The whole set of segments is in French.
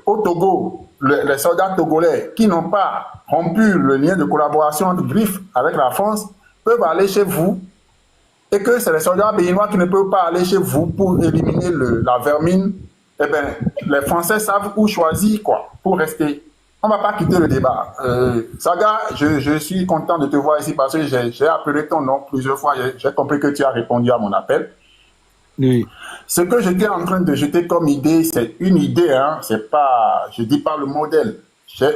au Togo, les soldats togolais qui n'ont pas rompu le lien de collaboration entre GRIF avec la France peuvent aller chez vous et que c'est les soldats béninois qui ne peuvent pas aller chez vous pour éliminer la vermine, eh bien, les Français savent où choisir quoi, pour rester. On ne va pas quitter le débat. Saga, je suis content de te voir ici parce que j'ai appelé ton nom plusieurs fois. J'ai compris que tu as répondu à mon appel. Oui. Ce que j'étais en train de jeter comme idée, c'est une idée, hein, c'est pas, je dis pas le modèle.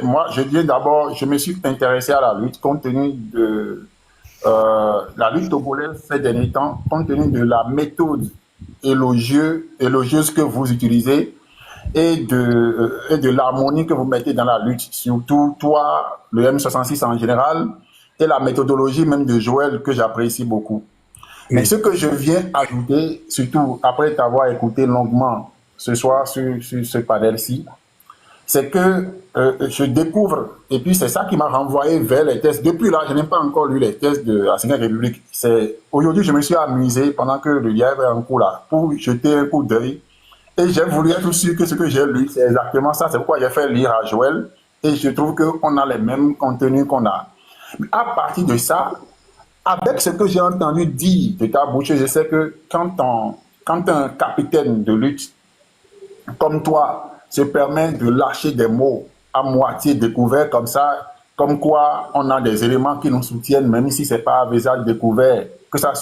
Moi, je dis d'abord, je me suis intéressé à la lutte compte tenu de la lutte togolaise ces derniers temps, compte tenu de la méthode élogieuse que vous utilisez et de l'harmonie que vous mettez dans la lutte, surtout toi, le M66 en général, et la méthodologie même de Joël que j'apprécie beaucoup. Mais ce que je viens ajouter, surtout après t'avoir écouté longuement ce soir sur ce panel-ci, c'est que je découvre, et puis c'est ça qui m'a renvoyé vers les tests. Depuis là, je n'ai pas encore lu les tests de la 5e République. Aujourd'hui, je me suis amusé pendant que le live est en cours là, pour jeter un coup d'œil. Et j'ai voulu être sûr que ce que j'ai lu, c'est exactement ça. C'est pourquoi j'ai fait lire à Joël. Et je trouve qu'on a les mêmes contenus qu'on a. À partir de ça, avec ce que j'ai entendu dire de ta bouche, je sais que quand un capitaine de lutte comme toi se permet de lâcher des mots à moitié découverts comme ça, comme quoi on a des éléments qui nous soutiennent, même si ce n'est pas à visage découvert,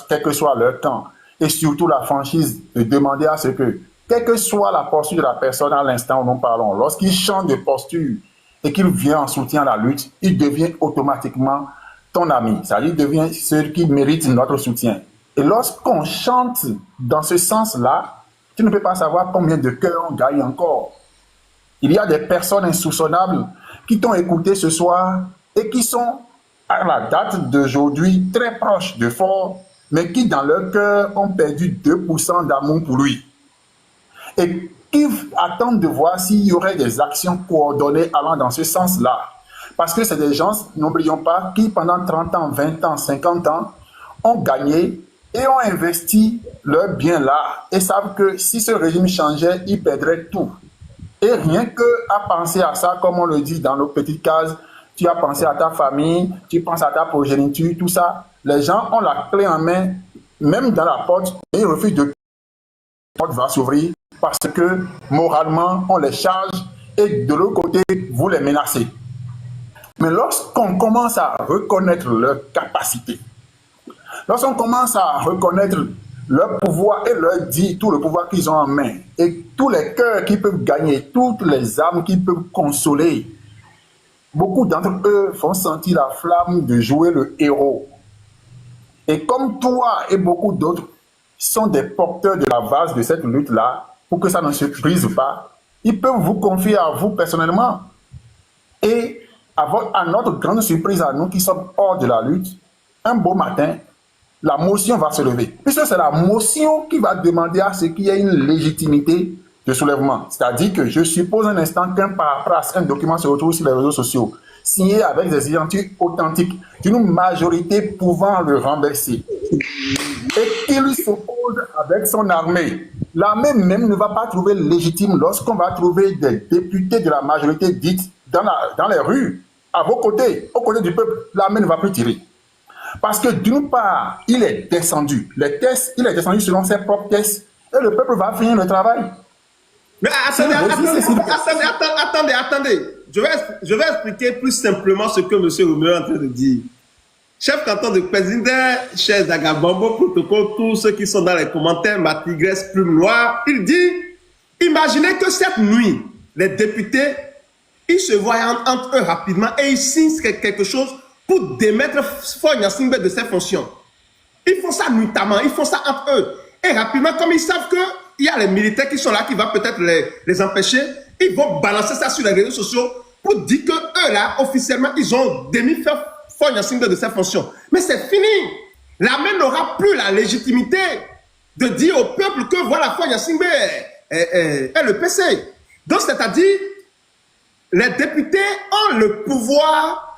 quel que soit leur camp, et surtout la franchise de demander à ce que, quelle que soit la posture de la personne à l'instant où nous parlons, lorsqu'il change de posture et qu'il vient en soutien à la lutte, il devient automatiquement ton ami, c'est-à-dire devient celui qui mérite notre soutien. Et lorsqu'on chante dans ce sens-là, tu ne peux pas savoir combien de cœurs on gagne encore. Il y a des personnes insoupçonnables qui t'ont écouté ce soir et qui sont, à la date d'aujourd'hui, très proches de Faure, mais qui, dans leur cœur, ont perdu 2% d'amour pour lui. Et qui attendent de voir s'il y aurait des actions coordonnées allant dans ce sens-là. Parce que c'est des gens, n'oublions pas, qui pendant 30 ans, 20 ans, 50 ans, ont gagné et ont investi leur bien là et savent que si ce régime changeait, ils perdraient tout. Et rien qu'à penser à ça, comme on le dit dans nos petites cases, tu as pensé à ta famille, tu penses à ta progéniture, tout ça. Les gens ont la clé en main, même dans la porte, et ils refusent de... La porte va s'ouvrir parce que moralement, on les charge et de l'autre côté, vous les menacez. Mais lorsqu'on commence à reconnaître leurs capacités, lorsqu'on commence à reconnaître leur pouvoir et leur dire tout le pouvoir qu'ils ont en main, et tous les cœurs qu'ils peuvent gagner, toutes les âmes qu'ils peuvent consoler, beaucoup d'entre eux font sentir la flamme de jouer le héros. Et comme toi et beaucoup d'autres sont des porteurs de la vase de cette lutte-là, pour que ça ne se brise pas, ils peuvent vous confier à vous personnellement. Et à notre grande surprise à nous qui sommes hors de la lutte, un beau matin, la motion va se lever. Puisque c'est la motion qui va demander à ce qu'il y ait une légitimité de soulèvement. C'est-à-dire que je suppose un instant qu'un paraphrase, un document se retrouve sur les réseaux sociaux, signé avec des identités authentiques, d'une majorité pouvant le renverser. Et qu'il s'oppose avec son armée. L'armée même ne va pas trouver légitime lorsqu'on va trouver des députés de la majorité dite dans les rues, à vos côtés, aux côtés du peuple. L'armée ne va plus tirer. Parce que d'une part, il est descendu. Les tests, il est descendu selon ses propres tests. Et le peuple va finir le travail. Mais attendez. Je vais expliquer plus simplement ce que M. Romeo est en train de dire. Chef canton de président, cher Zagabambo, protocole, tous ceux qui sont dans les commentaires, ma tigresse plume noire, il dit, imaginez que cette nuit, les députés, ils se voient entre eux rapidement et ils signent quelque chose pour démettre Faure Gnassingbé de ses fonctions. Ils font ça nuitamment, ils font ça entre eux. Et rapidement, comme ils savent qu'il y a les militaires qui sont là, qui vont peut-être les empêcher, ils vont balancer ça sur les réseaux sociaux pour dire que eux là, officiellement, ils ont démis Faure Gnassingbé de ses fonctions. Mais c'est fini. L'armée n'aura plus la légitimité de dire au peuple que voilà, Faure Gnassingbé est le PC. Donc, c'est-à-dire, les députés ont le pouvoir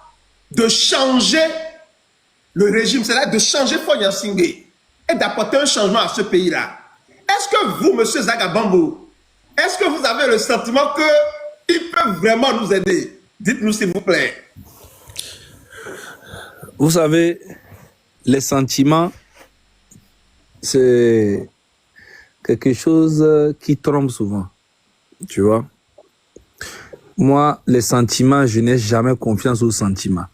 de changer le régime, c'est-à-dire de changer Faure Gnassingbé et d'apporter un changement à ce pays-là. Est-ce que vous, M. Zagabambo, est-ce que vous avez le sentiment qu'ils peuvent vraiment nous aider? Dites-nous s'il vous plaît. Vous savez, les sentiments, c'est quelque chose qui trompe souvent, tu vois. Moi, les sentiments, je n'ai jamais confiance aux sentiments,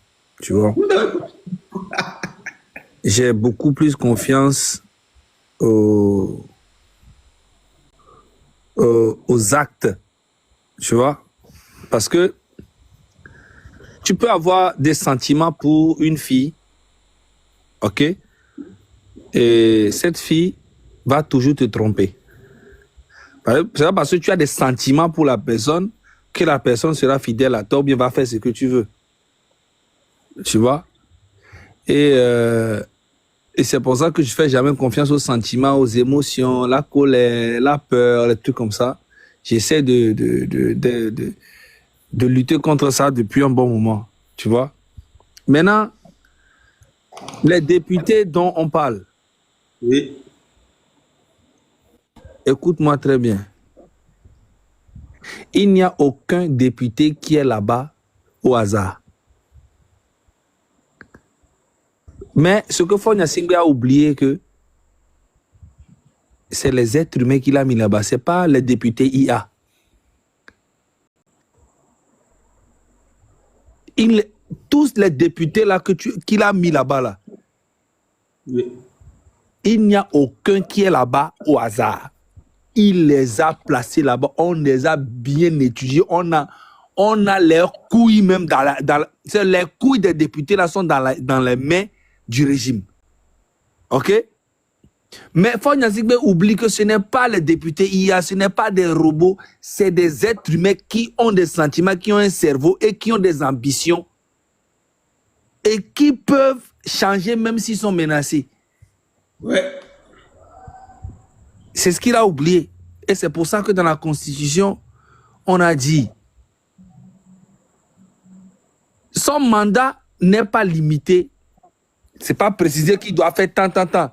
tu vois. J'ai beaucoup plus confiance aux actes, tu vois. Parce que tu peux avoir des sentiments pour une fille, ok? Et cette fille va toujours te tromper. C'est pas parce que tu as des sentiments pour la personne que la personne sera fidèle à toi ou bien va faire ce que tu veux. Tu vois? Et c'est pour ça que je fais jamais confiance aux sentiments, aux émotions, la colère, la peur, les trucs comme ça. J'essaie de lutter contre ça depuis un bon moment. Tu vois? Maintenant, les députés dont on parle. Oui. Écoute-moi très bien. Il n'y a aucun député qui est là-bas au hasard. Mais ce que Fonya Singbe a oublié que c'est les êtres humains qu'il a mis là-bas. Ce n'est pas les députés IA. Tous les députés là qu'il a mis là-bas, là, Oui. il n'y a aucun qui est là-bas au hasard. Il les a placés là-bas. On les a bien étudiés. On a leurs couilles même les couilles des députés là sont dans les mains du régime. OK? Mais Fonya Singbe oublie que ce n'est pas les députés IA, ce n'est pas des robots, c'est des êtres humains qui ont des sentiments, qui ont un cerveau et qui ont des ambitions et qui peuvent changer même s'ils sont menacés. Ouais. C'est ce qu'il a oublié. Et c'est pour ça que dans la Constitution, on a dit son mandat n'est pas limité. C'est pas précisé qu'il doit faire tant.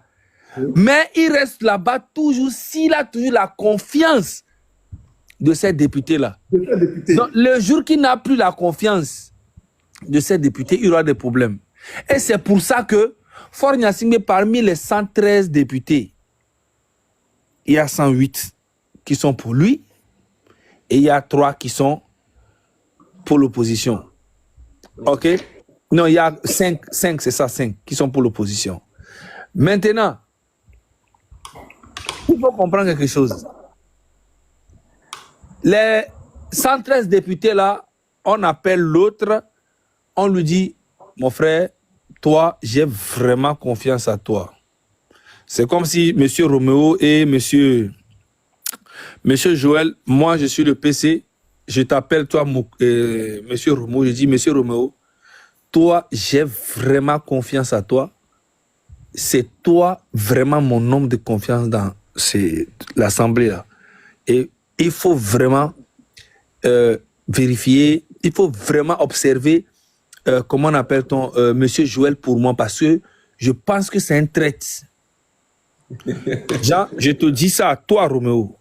Mais il reste là-bas toujours s'il a toujours la confiance de ces députés-là. Donc, le jour qu'il n'a plus la confiance de ces députés, il aura des problèmes. Et c'est pour ça que Fonya Singbe, parmi les 113 députés, il y a 108 qui sont pour lui et il y a 3 qui sont pour l'opposition. OK? Non, il y a 5 c'est ça, 5 qui sont pour l'opposition. Maintenant, il faut comprendre quelque chose. Les 113 députés là, on appelle l'autre, on lui dit, mon frère, toi, j'ai vraiment confiance à toi. C'est comme si M. Roméo et M. Joël, moi je suis le PC, je t'appelle toi, M. Roméo, je dis, M. Roméo, toi, j'ai vraiment confiance à toi. C'est toi vraiment mon homme de confiance dans l'Assemblée là. Et il faut vraiment vérifier, il faut vraiment observer comment on appelle-t-on Monsieur Joël pour moi parce que je pense que c'est un traître. Jean, je te dis ça à toi, Roméo.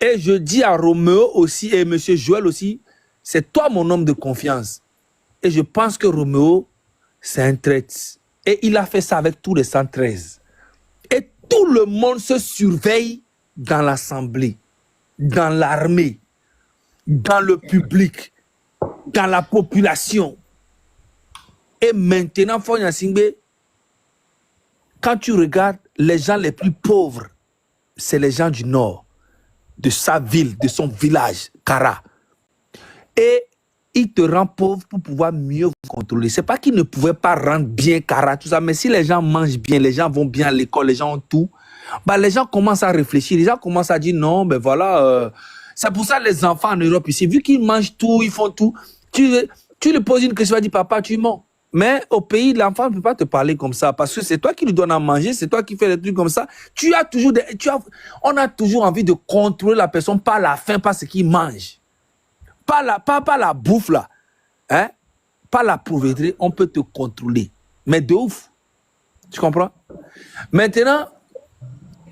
Et je dis à Roméo aussi et Monsieur Joël aussi, c'est toi mon homme de confiance. Et je pense que Roméo, c'est un traître. Et il a fait ça avec tous les 113. Et tout le monde se surveille dans l'Assemblée, dans l'armée, dans le public, dans la population. Et maintenant, Fonya Singbe, quand tu regardes les gens les plus pauvres, c'est les gens du Nord, de sa ville, de son village, Kara. Et il te rend pauvre pour pouvoir mieux vous contrôler. Ce n'est pas qu'il ne pouvait pas rendre bien Kara, tout ça, mais si les gens mangent bien, les gens vont bien à l'école, les gens ont tout, bah les gens commencent à réfléchir, les gens commencent à dire non, ben voilà, c'est pour ça les enfants en Europe ici, vu qu'ils mangent tout, ils font tout, tu lui poses une question, tu vas dire papa, tu mens. Mais au pays, l'enfant ne peut pas te parler comme ça parce que c'est toi qui lui donnes à manger, c'est toi qui fais des trucs comme ça. On a toujours envie de contrôler la personne par la faim, par ce qu'il mange. Pas la bouffe là. Hein? Pas la pauvreté, on peut te contrôler. Mais de ouf. Tu comprends? Maintenant,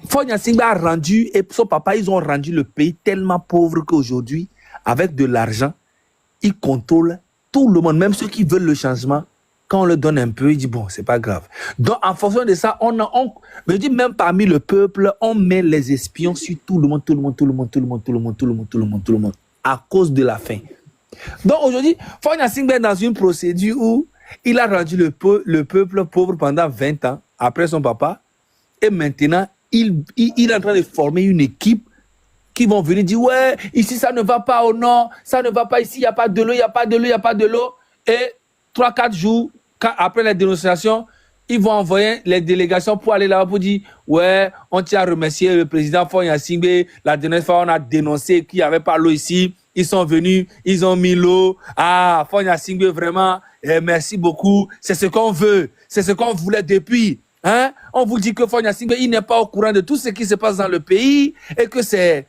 Fonya Singbe a rendu, et son papa, ils ont rendu le pays tellement pauvre qu'aujourd'hui, avec de l'argent, ils contrôlent tout le monde, même ceux qui veulent le changement. Quand on leur donne un peu, ils disent bon, c'est pas grave. Donc, en fonction de ça, mais je dis même parmi le peuple, on met les espions sur tout le monde, à cause de la faim. Donc, aujourd'hui, Fonya Singbe est dans une procédure où il a rendu le peuple pauvre pendant 20 ans, après son papa, et maintenant, il est en train de former une équipe qui vont venir dire ouais, ici ça ne va pas au nord, ça ne va pas ici, il n'y a pas de l'eau, il n'y a pas de l'eau, il n'y a pas de l'eau. Et 3-4 jours, après la dénonciation, ils vont envoyer les délégations pour aller là-bas pour dire ouais, on tient à remercier le président Fonya Singbe. La dernière fois, on a dénoncé qu'il n'y avait pas l'eau ici. Ils sont venus, ils ont mis l'eau. Ah, Fonya Singbe, vraiment, merci beaucoup. C'est ce qu'on veut, c'est ce qu'on voulait depuis. Hein? On vous dit que Fonya Singbe, il n'est pas au courant de tout ce qui se passe dans le pays et que c'est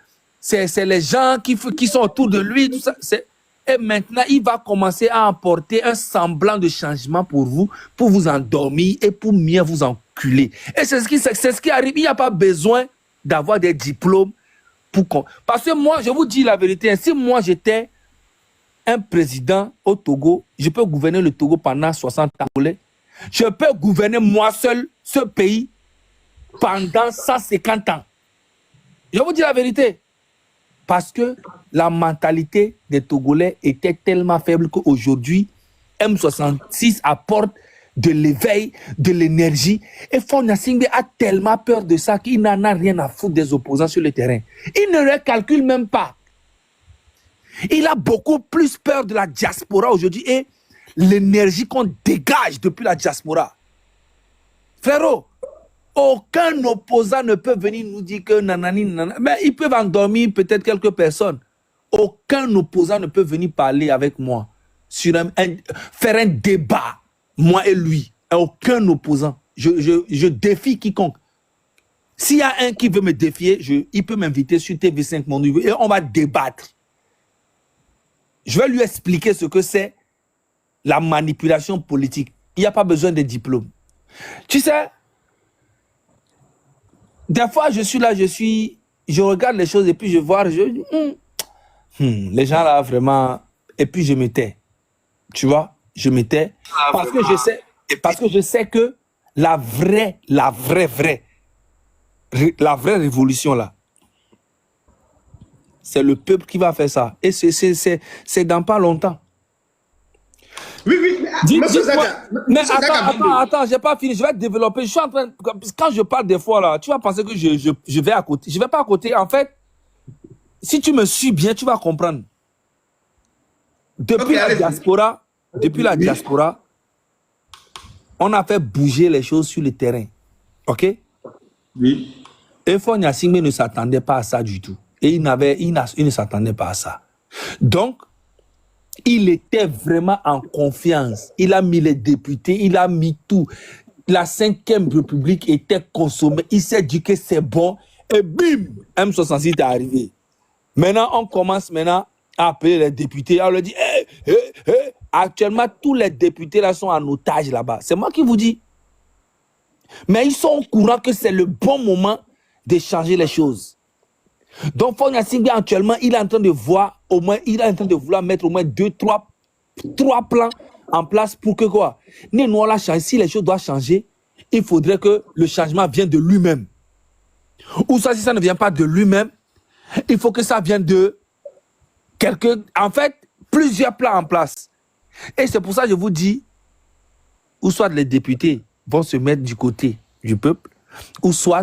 les gens qui sont autour de lui. Tout ça, et maintenant, il va commencer à apporter un semblant de changement pour vous endormir et pour mieux vous enculer. Et c'est ce qui arrive. Il n'y a pas besoin d'avoir des diplômes. Parce que moi, je vous dis la vérité, si moi j'étais un président au Togo, je peux gouverner le Togo pendant 60 ans. Je peux gouverner moi seul ce pays pendant 150 ans. Je vous dis la vérité. Parce que la mentalité des Togolais était tellement faible qu'aujourd'hui, M66 apporte de l'éveil, de l'énergie. Et Fonya Singbe a tellement peur de ça qu'il n'en a rien à foutre des opposants sur le terrain. Il ne les calcule même pas. Il a beaucoup plus peur de la diaspora aujourd'hui et l'énergie qu'on dégage depuis la diaspora. Frérot, aucun opposant ne peut venir nous dire que nanani, nanana. Mais ils peuvent endormir peut-être quelques personnes. Aucun opposant ne peut venir parler avec moi, faire un débat, moi et lui. Aucun opposant. Je défie quiconque. S'il y a un qui veut me défier, il peut m'inviter sur TV5 Monde et on va débattre. Je vais lui expliquer ce que c'est la manipulation politique. Il n'y a pas besoin de diplôme. Tu sais, des fois, je suis là, je regarde les choses et puis je vois, les gens là, vraiment, et puis je me tais. Tu vois, je me tais. Parce que je sais que la vraie révolution là, c'est le peuple qui va faire ça. Et c'est dans pas longtemps. Oui, mais attends, j'ai pas fini, je vais développer. Je suis en train, quand je parle des fois là, tu vas penser que je vais à côté. Je vais pas à côté. En fait, si tu me suis bien, tu vas comprendre. Depuis la diaspora, on a fait bouger les choses sur le terrain. OK? Oui. Et Fonya Singbe ne s'attendait pas à ça du tout. Et il ne s'attendait pas à ça. Donc, il était vraiment en confiance. Il a mis les députés, il a mis tout. La 5e République était consommée. Il s'est dit que c'est bon. Et bim, M66 est arrivé. Maintenant, on commence à appeler les députés. On leur dit, actuellement, tous les députés là sont en otage là-bas. C'est moi qui vous dis. Mais ils sont au courant que c'est le bon moment de changer les choses. Donc, Fonya Singbe, actuellement, il est en train de voir il est en train de vouloir mettre au moins 2-3 plans en place pour que quoi? Si les choses doivent changer, il faudrait que le changement vienne de lui-même. Ou ça, si ça ne vient pas de lui-même, il faut que ça vienne de quelqu'un. En fait, plusieurs plans en place. Et c'est pour ça que je vous dis, ou soit les députés vont se mettre du côté du peuple, ou soit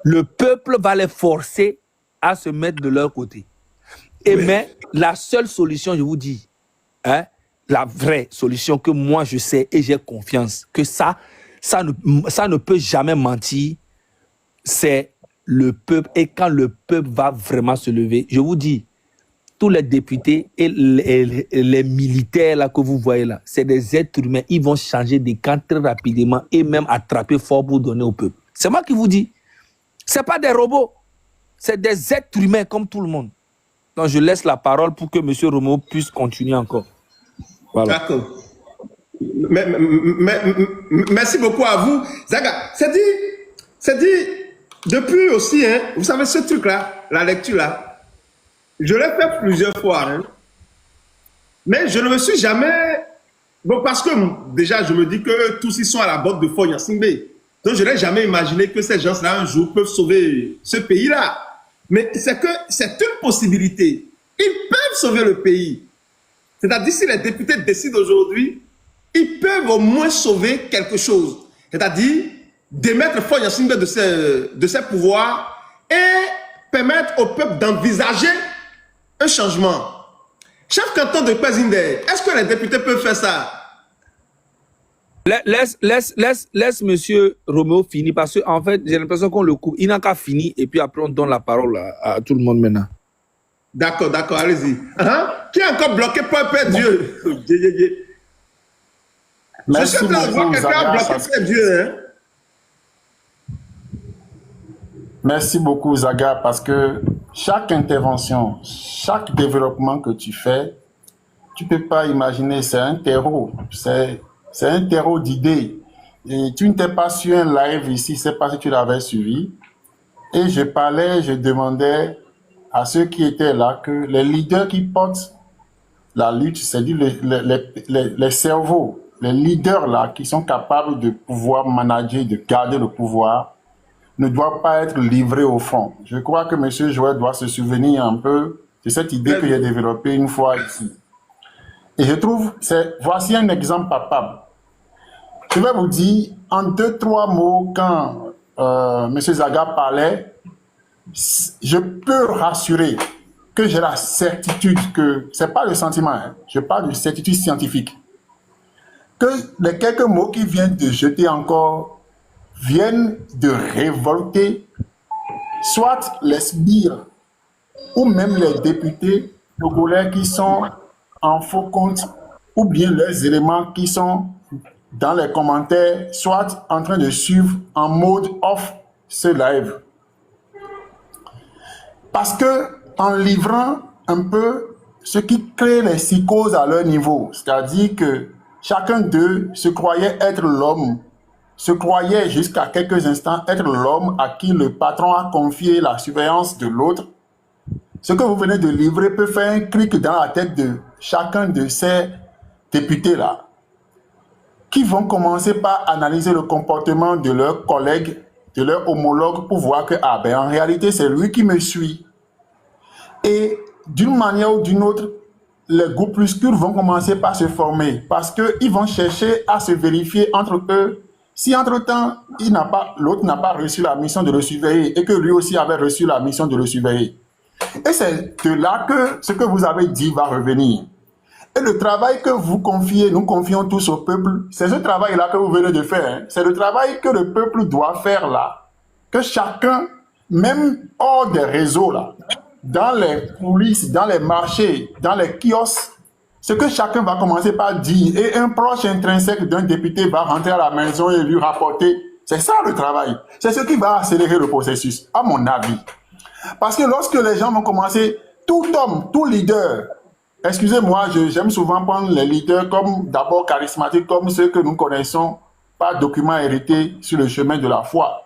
le peuple va les forcer à se mettre de leur côté. Mais la seule solution, je vous dis, la vraie solution que moi je sais et j'ai confiance, que ça ne peut jamais mentir, c'est le peuple. Et quand le peuple va vraiment se lever, je vous dis, tous les députés et les militaires là que vous voyez là, c'est des êtres humains. Ils vont changer de camp très rapidement et même attraper fort pour donner au peuple. C'est moi qui vous dis. Ce n'est pas des robots. C'est des êtres humains comme tout le monde. Donc je laisse la parole pour que M. Roméo puisse continuer encore. Voilà. D'accord. Merci beaucoup à vous. Zaga, c'est dit, depuis aussi, hein, vous savez ce truc-là, la lecture-là, je l'ai fait plusieurs fois, hein, mais je ne me suis jamais... Bon, parce que déjà, je me dis que tous ils sont à la botte de Foy Gnassingbé. Donc, je n'ai jamais imaginé que ces gens-là, un jour, peuvent sauver ce pays-là. Mais c'est que c'est une possibilité. Ils peuvent sauver le pays. C'est-à-dire, si les députés décident aujourd'hui, ils peuvent au moins sauver quelque chose. C'est-à-dire, démettre Foy Gnassingbé de ses pouvoirs et permettre au peuple d'envisager un changement. Chef canton de Kwezinde, est-ce que les députés peuvent faire ça? Laisse monsieur Roméo finir parce qu'en fait, j'ai l'impression qu'on le coupe. Il n'a qu'à finir et puis après, on donne la parole à tout le monde maintenant. D'accord, allez-y. Qui est encore bloqué par Père Dieu? Je suis en train de voir quelqu'un bloqué Père Dieu. Hein? Merci beaucoup, Zaga, parce que chaque intervention, chaque développement que tu fais, tu ne peux pas imaginer, c'est un terreau, c'est un terreau d'idées. Et tu ne t'es pas sur un live ici, je ne sais pas si tu l'avais suivi. Et je parlais, je demandais à ceux qui étaient là que les leaders qui portent la lutte, c'est-à-dire les cerveaux, les leaders là qui sont capables de pouvoir manager, de garder le pouvoir, ne doivent pas être livrés au front. Je crois que M. Joël doit se souvenir un peu de cette idée que j'ai développée une fois ici. Et je trouve, voici un exemple palpable. Je vais vous dire en 2-3 mots, quand M. Zaga parlait, je peux rassurer que j'ai la certitude que, ce n'est pas le sentiment, hein, je parle de certitude scientifique, que les quelques mots qui viennent de jeter encore viennent de révolter soit les sbires ou même les députés togolais qui sont en faux compte ou bien les éléments qui sont dans les commentaires, soit en train de suivre en mode off ce live. Parce que en livrant un peu ce qui crée les psychoses à leur niveau, c'est-à-dire que chacun d'eux se croyait être l'homme, se croyait jusqu'à quelques instants être l'homme à qui le patron a confié la surveillance de l'autre. Ce que vous venez de livrer peut faire un clic dans la tête de chacun de ces députés-là, qui vont commencer par analyser le comportement de leurs collègues, de leurs homologues, pour voir que, ah ben, en réalité, c'est lui qui me suit. Et d'une manière ou d'une autre, les groupuscules vont commencer par se former, parce qu'ils vont chercher à se vérifier entre eux, si entre-temps, l'autre n'a pas reçu la mission de le surveiller, et que lui aussi avait reçu la mission de le surveiller. Et c'est de là que ce que vous avez dit va revenir. Et le travail que vous confiez, nous confions tous au peuple, c'est ce travail-là que vous venez de faire. Hein. C'est le travail que le peuple doit faire là. Que chacun, même hors des réseaux là, dans les coulisses, dans les marchés, dans les kiosques, ce que chacun va commencer par dire, et un proche intrinsèque d'un député va rentrer à la maison et lui rapporter, c'est ça le travail. C'est ce qui va accélérer le processus, à mon avis. Parce que lorsque les gens vont commencer, tout homme, tout leader, excusez-moi, j'aime souvent prendre les leaders comme d'abord charismatiques, comme ceux que nous connaissons par documents hérités sur le chemin de la foi.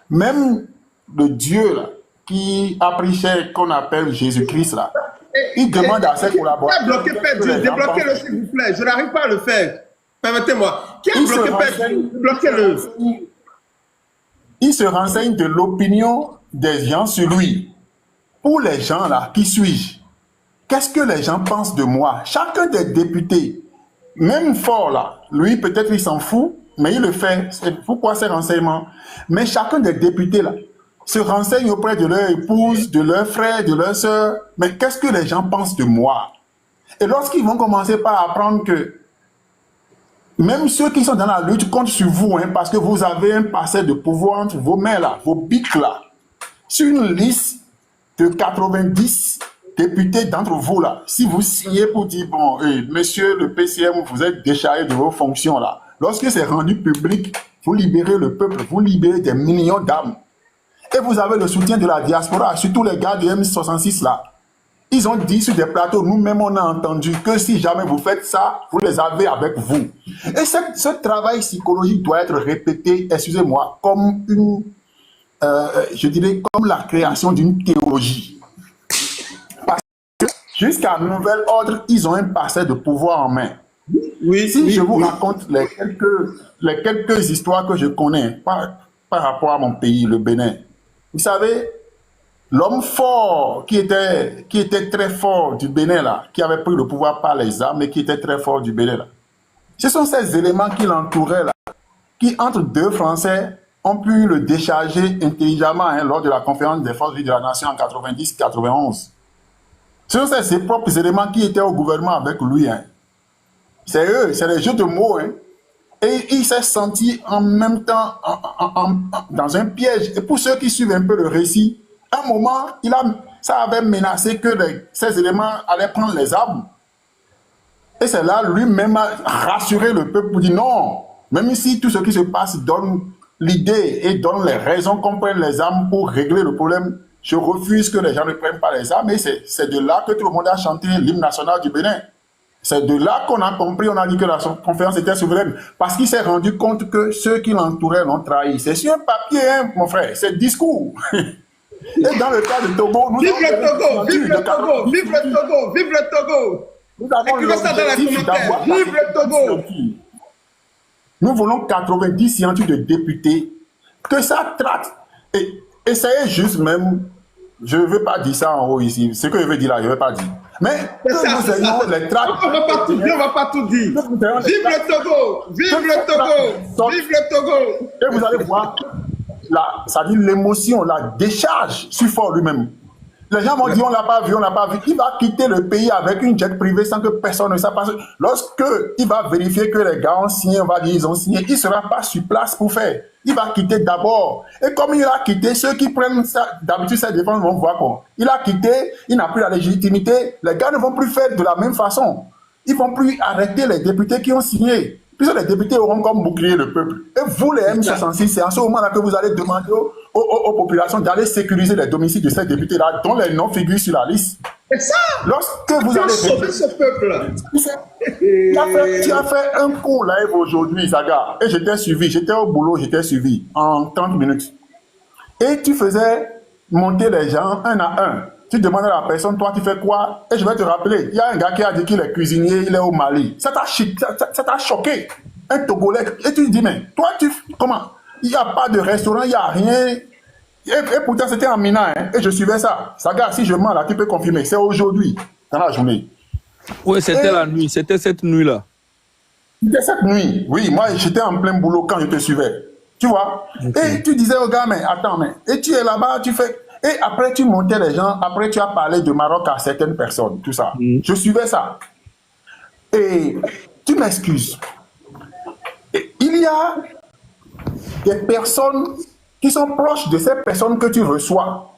Même le Dieu là, qui a pris cher, qu'on appelle Jésus-Christ, là, il demande à ses collaborateurs... Qui a bloqué Père Dieu? Débloquez-le s'il vous plaît, je n'arrive pas à le faire. Permettez-moi. Qui a bloqué Père Dieu? Bloquez-le. Il se renseigne de l'opinion des gens sur lui. Pour les gens là, qui suis-je? Qu'est-ce que les gens pensent de moi? Chacun des députés, même fort là, lui peut-être il s'en fout, mais il le fait. Pourquoi ces renseignements? Mais chacun des députés là se renseigne auprès de leur épouse, de leurs frères, de leurs sœurs. Mais qu'est-ce que les gens pensent de moi? Et lorsqu'ils vont commencer par apprendre que même ceux qui sont dans la lutte comptent sur vous, hein, parce que vous avez un passé de pouvoir entre vos mains là, vos bics là, sur une liste de 90 députés d'entre vous là, si vous signez pour dire, bon, monsieur le PCM, vous êtes déchargé de vos fonctions là, lorsque c'est rendu public, vous libérez le peuple, vous libérez des millions d'âmes. Et vous avez le soutien de la diaspora, surtout les gars du M66 là. Ils ont dit sur des plateaux, nous-mêmes on a entendu que si jamais vous faites ça, vous les avez avec vous. Et ce travail psychologique doit être répété, excusez-moi, comme je dirais, comme la création d'une théologie. Parce que jusqu'à nouvel ordre, ils ont un passé de pouvoir en main. Oui, Si oui, je vous oui. raconte les quelques histoires que je connais par rapport à mon pays, le Bénin, vous savez, l'homme fort qui était très fort du Bénin, là, qui avait pris le pouvoir par les armes et qui était très fort du Bénin, là, ce sont ces éléments qui l'entouraient, là, qui, entre deux Français, ont pu le décharger intelligemment hein, lors de la conférence des forces vives de la nation en 90-91. Ce sont ses propres éléments qui étaient au gouvernement avec lui. Hein. C'est eux, c'est les jeux de mots. Hein. Et il s'est senti en même temps dans un piège. Et pour ceux qui suivent un peu le récit, à un moment, ça avait menacé que ces éléments allaient prendre les armes. Et c'est là, lui-même a rassuré le peuple pour dire non, même si tout ce qui se passe donne l'idée et donne les raisons qu'on prenne les armes pour régler le problème, je refuse que les gens ne prennent pas les armes. Et c'est de là que tout le monde a chanté l'hymne national du Bénin. C'est de là qu'on a compris, on a dit que la conférence était souveraine. Parce qu'il s'est rendu compte que ceux qui l'entouraient l'ont trahi. C'est sur un papier, hein, mon frère, c'est discours. Et dans le cas de Togo, nous vive le Togo, vive le Togo, vive le Togo, vive le Togo. Nous avons l'objectif d'avoir vive le Togo. Nous voulons 90 signatures de députés, que ça traite. Et essayez juste même, je ne veux pas dire ça en haut ici, ce que je veux dire là, je ne veux pas dire. Mais que nous ayons les tracts. On ne va pas tout dire, on ne va pas tout dire. Vive le Togo, vive le Togo, vive le Togo. Et vous allez voir, ça dit l'émotion, la décharge sur fort lui-même. Les gens m'ont dit, on ne l'a pas vu, on ne l'a pas vu. Il va quitter le pays avec une jet privée sans que personne ne sache. Lorsque il va vérifier que les gars ont signé, on va dire ils ont signé, il ne sera pas sur place pour faire. Il va quitter d'abord. Et comme il a quitté, ceux qui prennent d'habitude cette défense vont voir quoi. Il a quitté, il n'a plus la légitimité. Les gars ne vont plus faire de la même façon. Ils ne vont plus arrêter les députés qui ont signé. Puisque les députés auront comme bouclier le peuple. Et vous, les M66, c'est en ce moment-là que vous allez demander aux populations d'aller sécuriser les domiciles de ces députés-là, dont les noms figurent sur la liste. C'est ça. Lorsque vous allez sauver ce peuple. Tu as fait un cours live aujourd'hui, Zaga, et j'étais suivi. J'étais au boulot, j'étais suivi en 30 minutes. Et tu faisais monter les gens un à un. Tu demandais à la personne, toi, tu fais quoi? Et je vais te rappeler, il y a un gars qui a dit qu'il est cuisinier, il est au Mali. Ça t'a choqué. Un Togolais. Et tu dis, mais toi, comment? Il n'y a pas de restaurant, il n'y a rien. Et pourtant, c'était en Mina, hein, et je suivais ça. Saga, si je mens là, tu peux confirmer. C'est aujourd'hui, dans la journée. Oui, c'était la nuit, c'était cette nuit-là. C'était cette nuit, oui. Moi, j'étais en plein boulot quand je te suivais. Tu vois? Okay. Et tu disais au gars, mais attends, mais. Et tu es là-bas, tu fais. Et après, tu montais les gens. Après, tu as parlé de Maroc à certaines personnes, tout ça. Je suivais ça. Et tu m'excuses. Il y a des personnes qui sont proches de ces personnes que tu reçois,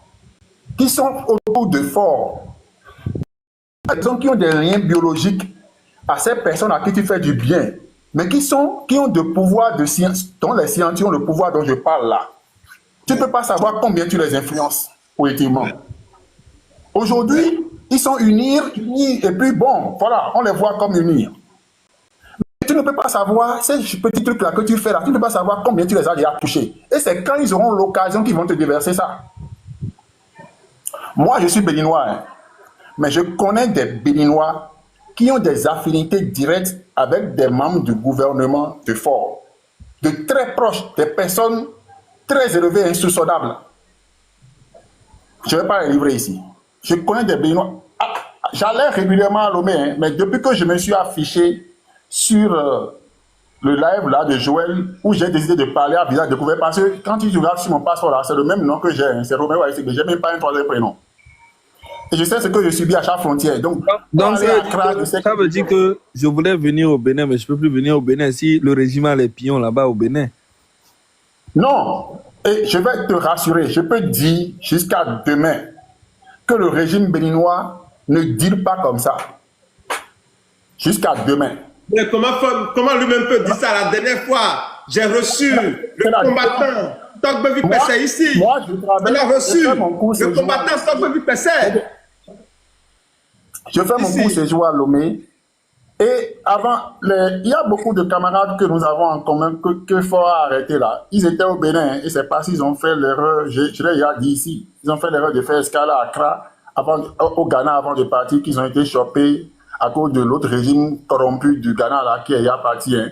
qui sont autour de fort. Des personnes qui ont des liens biologiques à ces personnes à qui tu fais du bien, mais qui ont de pouvoir de science, dont les scientifiques ont le pouvoir dont je parle là. Tu ne peux pas savoir combien tu les influences politiquement. Aujourd'hui, ils sont unis, et puis bon, voilà, on les voit comme unis. Mais tu ne peux pas savoir, ces petits trucs-là que tu fais là, tu ne peux pas savoir combien tu les as déjà touchés. Et c'est quand ils auront l'occasion qu'ils vont te déverser ça. Moi, je suis béninois, hein, mais je connais des Béninois qui ont des affinités directes avec des membres du gouvernement de fort, de très proches, des personnes très élevées et insoupçonnables. Je ne vais pas les livrer ici. Je connais des Béninois. J'allais régulièrement à Lomé, hein, mais depuis que je me suis affiché sur le live là de Joël, où j'ai décidé de parler à visage découvert, parce que quand tu regardes sur mon passeport là, c'est le même nom que j'ai, hein, c'est Roméo Aïssi, mais je n'ai même pas un troisième prénom. Et je sais ce que je subis à chaque frontière. Donc ça veut dire que je voulais venir au Bénin, mais je ne peux plus venir au Bénin si le régime a les pions là-bas au Bénin. Non. Et je vais te rassurer, je peux dire jusqu'à demain que le régime béninois ne deal pas comme ça. Jusqu'à demain. Mais comment lui-même peut dire ça? La dernière fois, j'ai reçu le combattant Togbevi Pessé ici. Moi, je travaille. On a reçu le combattant Togbevi Pessé. Je fais mon cours ce jour à Lomé. Et avant, il y a beaucoup de camarades que nous avons en commun que Fort a arrêté là. Ils étaient au Bénin et c'est parce qu'ils ont fait l'erreur, je l'ai déjà dit ici, ils ont fait l'erreur de faire escale à Accra, au Ghana avant de partir, qu'ils ont été chopés à cause de l'autre régime corrompu du Ghana là qui est parti. Hein.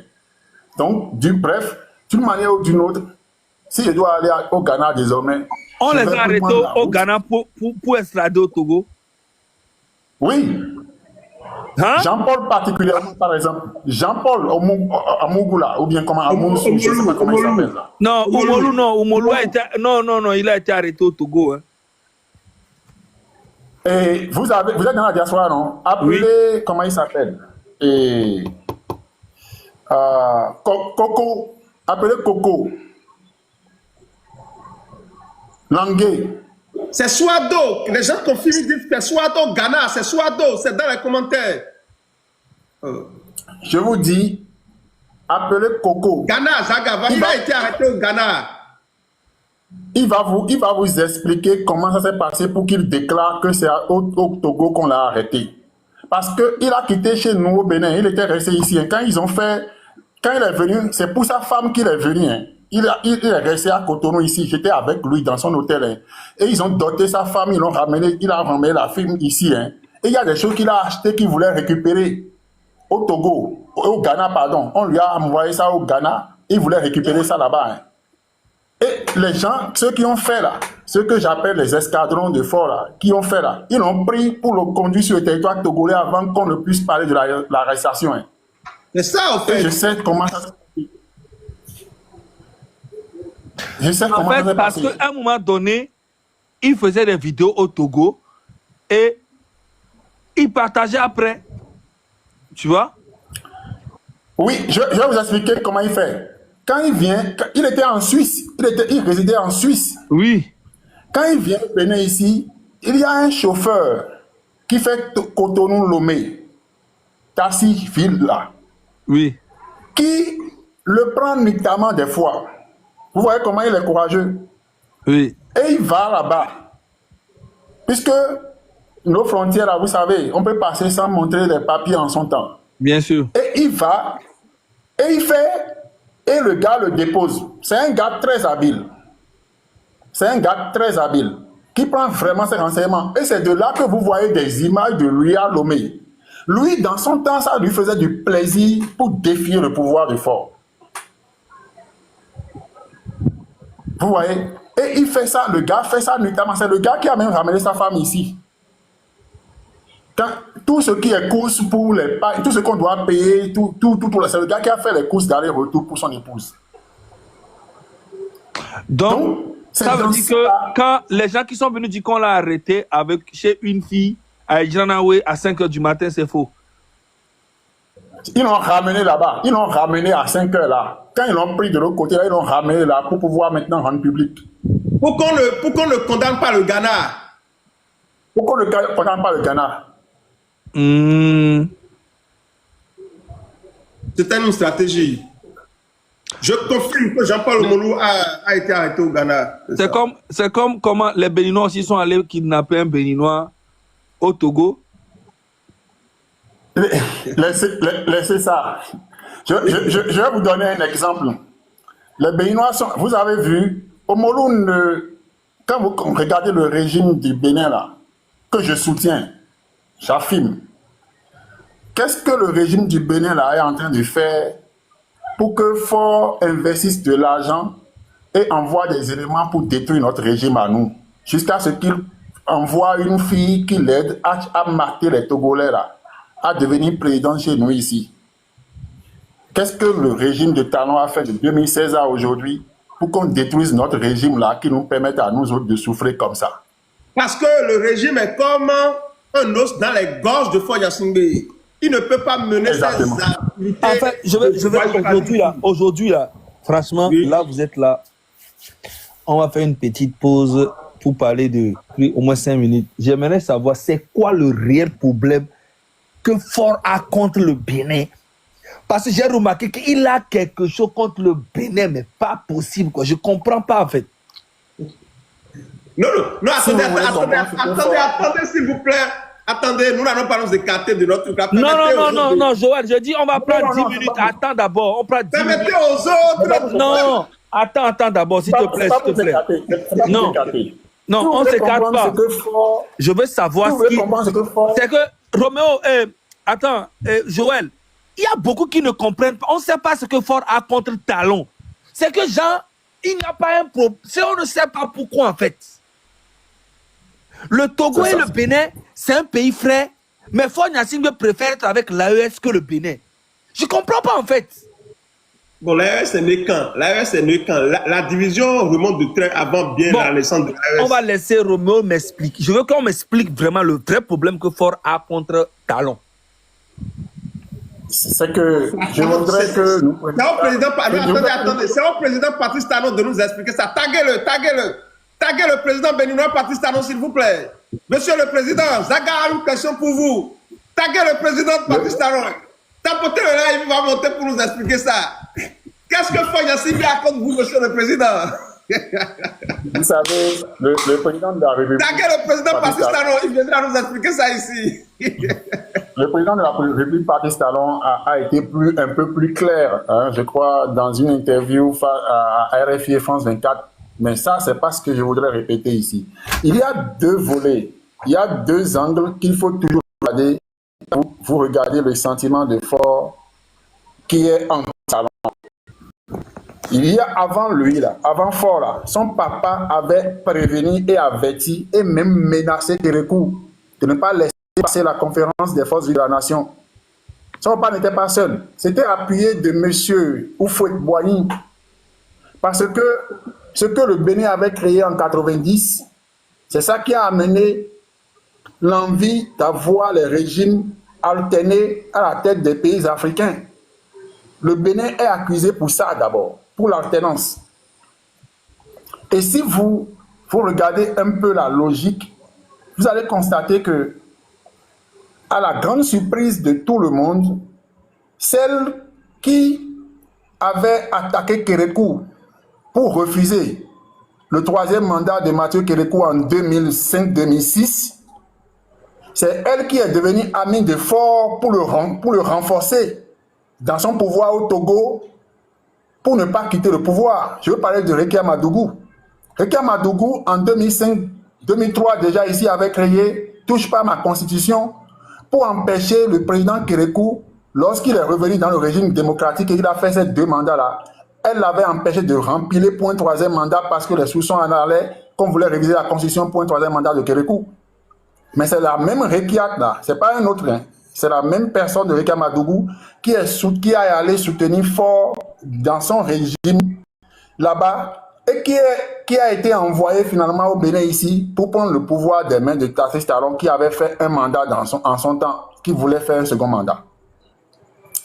Donc, bref, d'une manière ou d'une autre, si je dois aller au Ghana désormais... On les a arrêtés au Ghana pour extrader au Togo. Oui. Hein? Jean-Paul particulièrement, par exemple. Jean-Paul Amougoula, ou bien comment Amoussou, je ne sais pas comment il s'appelle là. Non, Oumolou, non. Oumolou a été... Non, il a été arrêté au Togo. Hein. Et vous êtes dans la diaspora, non? Appelez, oui. Comment il s'appelle? Et... Coco. Appelez Coco. Langué. C'est Swado. Les gens confirment, ils disent que c'est Swado Ghana. C'est Swado. C'est dans les commentaires. Je vous dis, appelez Coco. Ghana, Zagava. Il a été arrêté au Ghana. Il va vous expliquer comment ça s'est passé pour qu'il déclare que c'est au Togo qu'on l'a arrêté. Parce qu'il a quitté chez nous au Bénin. Il était resté ici. Quand il est venu, c'est pour sa femme qu'il est venu. Hein. Il est resté à Cotonou ici. J'étais avec lui dans son hôtel. Hein. Et ils ont doté sa femme. Il a ramené la fille ici. Hein. Et il y a des choses qu'il a achetées qu'il voulait récupérer au Togo, au Ghana, pardon. On lui a envoyé ça au Ghana. Il voulait récupérer ça là-bas. Hein. Et les gens, ceux qui ont fait là, ceux que j'appelle les escadrons de fort là, qui ont fait là, ils l'ont pris pour le conduire sur le territoire togolais avant qu'on ne puisse parler de l'arrestation. Hein. C'est ça, en fait. Et je sais comment ça se passe. Je sais comment ça se passe. Parce qu'à un moment donné, il faisait des vidéos au Togo et il partageait après. Tu vois? Oui, je vais vous expliquer comment il fait. Quand il vient, il était en Suisse, il résidait en Suisse. Oui. Quand il vient venir ici, il y a un chauffeur qui fait Cotonou-Lomé, Tassi-Ville là. Oui. Qui le prend notamment des fois. Vous voyez comment il est courageux. Oui. Et il va là-bas. Puisque nos frontières, là, vous savez, on peut passer sans montrer les papiers en son temps. Bien sûr. Et il va, et il fait, et le gars le dépose. C'est un gars très habile. C'est un gars très habile qui prend vraiment ses renseignements. Et c'est de là que vous voyez des images de lui à Lomé. Lui, dans son temps, ça lui faisait du plaisir pour défier le pouvoir du fort. Vous voyez? Et il fait ça, le gars fait ça notamment. C'est le gars qui a même ramené sa femme ici. Quand, tout ce qui est course pour les... Tout ce qu'on doit payer, c'est le gars qui a fait les courses d'aller-retour pour son épouse. Donc ça veut dire que quand les gens qui sont venus dire qu'on l'a arrêté chez une fille à Djanaoué à 5 h du matin, c'est faux. Ils l'ont ramené là-bas. Ils l'ont ramené à 5 h là. Quand ils l'ont pris de l'autre côté, là, ils l'ont ramené là pour pouvoir maintenant rendre public. Pour qu'on ne condamne pas le Ghana. Pourquoi ne condamne pas le Ghana? C'était une stratégie. Je confirme que Jean-Paul Oumolou a été arrêté au Ghana. C'est comme comment les Béninois aussi sont allés kidnapper un Béninois au Togo. Laissez ça. Je vais vous donner un exemple. Les Béninois sont... Vous avez vu, Oumolou, quand vous regardez le régime du Bénin là, que je soutiens, j'affirme, qu'est-ce que le régime du Bénin là est en train de faire pour que Fort investisse de l'argent et envoie des éléments pour détruire notre régime à nous, jusqu'à ce qu'il envoie une fille qui l'aide à marquer les Togolais là, à devenir président chez nous ici. Qu'est-ce que le régime de Talon a fait de 2016 à aujourd'hui pour qu'on détruise notre régime là, qui nous permette à nous autres de souffrir comme ça? Parce que le régime est comme un os dans les gorges de Fort Yacine. Il ne peut pas mener Exactement. ses activités. En fait, je vais aujourd'hui là, franchement, oui. Là, vous êtes là. On va faire une petite pause pour parler de au moins 5 minutes. J'aimerais savoir c'est quoi le réel problème que Fort a contre le Bénin. Parce que j'ai remarqué qu'il a quelque chose contre le Bénin, mais pas possible, quoi. Je ne comprends pas, en fait. Non, attendez, s'il vous plaît. Attendez, nous n'allons pas nous écarter de notre cas. Non, non, non, non, non, Joël, je dis on va prendre 10 minutes. Attends d'abord, on prend 10 minutes. Permettez aux autres. Non, attends d'abord, s'il te plaît, s'il te plaît. Non, non, on ne s'écarte pas. Je veux savoir ce qui... C'est que, Roméo, attends, Joël, il y a beaucoup qui ne comprennent pas. On ne sait pas ce que Ford a contre Talon. C'est que Jean, il n'y a pas un problème. On ne sait pas pourquoi, en fait. Le Togo et le Bénin, c'est un pays frère, mais Ford Gnassingbé préfère être avec l'AES que le Bénin. Je ne comprends pas, en fait. Bon, l'AES c'est né quand? L'AES c'est né quand? La division remonte de très avant bien la naissance de l'AES. On va laisser Roméo m'expliquer. Je veux qu'on m'explique vraiment le vrai problème que Ford a contre Talon. C'est que je voudrais que... C'est au président Patrice Talon de nous expliquer ça. Taguez-le, taguez-le. Taguez le président béninois Patrice Talon, s'il vous plaît. Monsieur le président, Zaga a une question pour vous. Taguez le président Patrice Talon. Tapotez-le là, il va monter pour nous expliquer ça. Qu'est-ce que Ford Gnassingbé a contre vous, monsieur le président? Vous savez, le président de la République... Taguez le président Patrice Talon, il viendra nous expliquer ça ici. Le président de la République, Patrice Talon, a été un peu plus clair, hein, je crois, dans une interview à RFI et France 24. Mais ça, c'est pas ce que je voudrais répéter ici. Il y a deux volets, il y a deux angles qu'il faut toujours regarder. Vous regardez le sentiment de Ford qui est en Talon. Il y a avant lui, là, avant Ford, là, son papa avait prévenu et averti et même menacé Kérékou de ne pas laisser passer la conférence des forces de la nation. Son papa n'était pas seul. C'était appuyé de M. Houphouët-Boigny. Parce que ce que le Bénin avait créé en 90, c'est ça qui a amené l'envie d'avoir les régimes alternés à la tête des pays africains. Le Bénin est accusé pour ça d'abord, pour l'alternance. Et si vous regardez un peu la logique, vous allez constater que, à la grande surprise de tout le monde, celle qui avait attaqué Kérékou pour refuser le troisième mandat de Mathieu Kérékou en 2005-2006, c'est elle qui est devenue amie de Ford pour le renforcer dans son pouvoir au Togo, pour ne pas quitter le pouvoir. Je veux parler de Réki Amadougou. Réki Amadougou, en 2005-2003, déjà ici, avait créé « Touche pas à ma constitution » pour empêcher le président Kérékou, lorsqu'il est revenu dans le régime démocratique et qu'il a fait ces deux mandats-là, elle l'avait empêché de remplir pour un troisième mandat parce que les soupçons en allaient qu'on voulait réviser la constitution pour un troisième mandat de Kérékou. Mais c'est la même Rekiat là, c'est pas un autre, hein. C'est la même personne de Réki Amadougou qui est allé soutenir Ford dans son régime là-bas et qui a été envoyé finalement au Bénin ici pour prendre le pouvoir des mains de Patrice Talon qui avait fait un mandat en son temps, qui voulait faire un second mandat.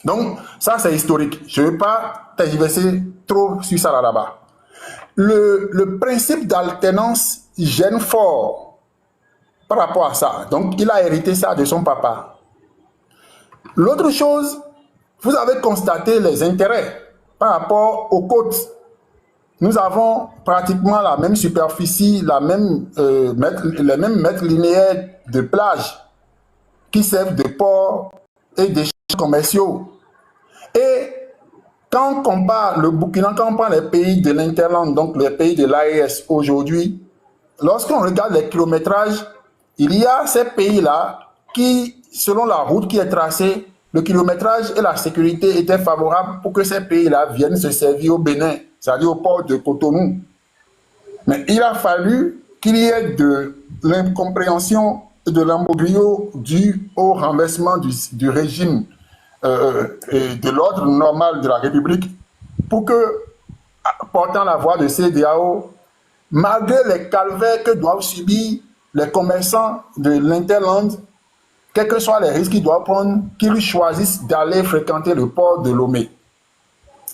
Donc, ça, c'est historique. Je ne vais pas tergiverser trop sur ça là-bas. Le principe d'alternance gêne fort par rapport à ça. Donc, il a hérité ça de son papa. L'autre chose, vous avez constaté les intérêts par rapport aux côtes. Nous avons pratiquement la même superficie, les mêmes mètres linéaires de plage qui servent de port et d'échanges commerciaux. Et quand on compare le Burkina, quand on prend les pays de l'Interland, donc les pays de l'AES aujourd'hui, lorsqu'on regarde les kilométrages, il y a ces pays-là qui, selon la route qui est tracée, le kilométrage et la sécurité étaient favorables pour que ces pays-là viennent se servir au Bénin, c'est-à-dire au port de Cotonou. Mais il a fallu qu'il y ait de l'incompréhension et de l'imbroglio dû au renversement du régime et de l'ordre normal de la République pour que, portant la voix de CEDEAO, malgré les calvaires que doivent subir les commerçants de l'Interland, quels que soient les risques qu'ils doivent prendre, qu'ils choisissent d'aller fréquenter le port de Lomé.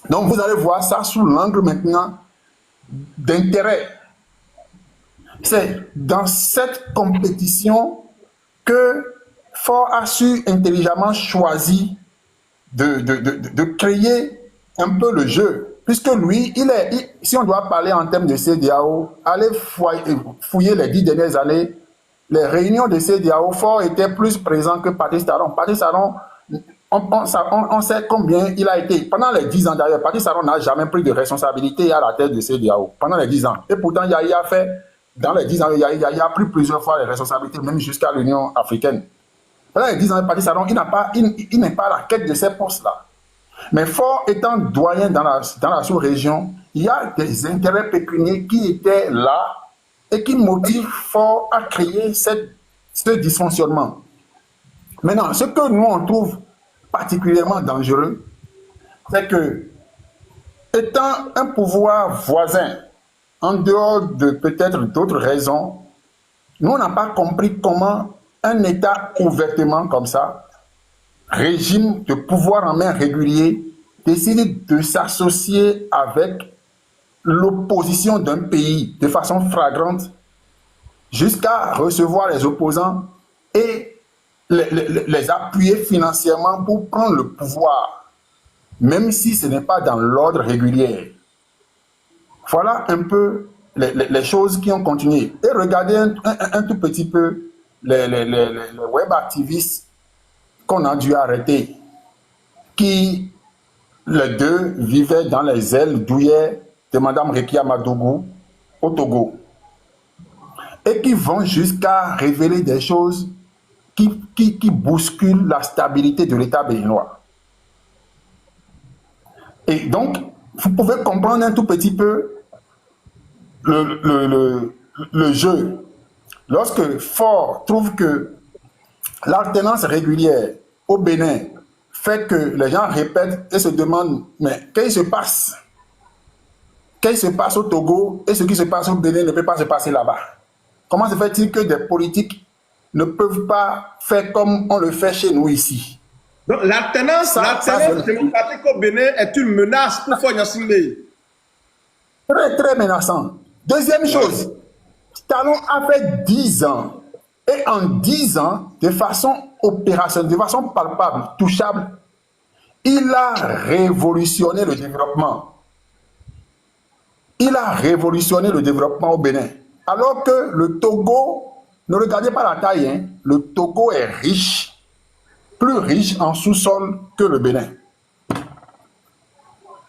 Donc vous allez voir ça sous l'angle maintenant d'intérêt. C'est dans cette compétition que Ford a su intelligemment choisir de créer un peu le jeu. Puisque lui, si on doit parler en termes de CEDEAO, allez fouiller les 10 dernières années, les réunions de CEDEAO, Faure était plus présent que Patrice Talon. Patrice Talon, on sait combien il a été. Pendant les 10 ans d'ailleurs, Patrice Talon n'a jamais pris de responsabilité à la tête de CEDEAO. Pendant les 10 ans. Et pourtant, Yahya a fait, dans les 10 ans, Yahya a pris plusieurs fois les responsabilités, même jusqu'à l'Union africaine. Pendant les 10 ans de Patrice Talon, il n'est pas à la quête de ces postes-là. Mais Faure étant doyen dans la sous-région, il y a des intérêts pécuniaires qui étaient là et qui motivent Faure à créer ce dysfonctionnement. Maintenant, ce que nous, on trouve particulièrement dangereux, c'est que, étant un pouvoir voisin, en dehors de peut-être d'autres raisons, nous, on n'a pas compris comment un État ouvertement comme ça, régime de pouvoir en main régulier, décide de s'associer avec l'opposition d'un pays de façon flagrante jusqu'à recevoir les opposants et les appuyer financièrement pour prendre le pouvoir, même si ce n'est pas dans l'ordre régulier. Voilà un peu les choses qui ont continué. Et regardez un tout petit peu les web activistes qu'on a dû arrêter, qui, les deux, vivaient dans les ailes douillet de Mme Rekia Madougou au Togo, et qui vont jusqu'à révéler des choses qui bousculent la stabilité de l'État béninois. Et donc, vous pouvez comprendre un tout petit peu le jeu. Lorsque Faure trouve que l'alternance régulière au Bénin fait que les gens répètent et se demandent, mais qu'est-ce qui se passe? Qu'est-ce qui se passe au Togo et ce qui se passe au Bénin ne peut pas se passer là-bas? Comment se fait-il que des politiques ne peuvent pas faire comme on le fait chez nous ici? Donc l'alternance démocratique au Bénin est une menace pour Faure Gnassingbé. Très, très menaçant. Deuxième chose, Talon a fait 10 ans. Et en 10 ans, de façon opérationnelle, de façon palpable, touchable, il a révolutionné le développement. Il a révolutionné le développement au Bénin. Alors que le Togo, ne regardez pas la taille, hein, le Togo est riche, plus riche en sous-sol que le Bénin.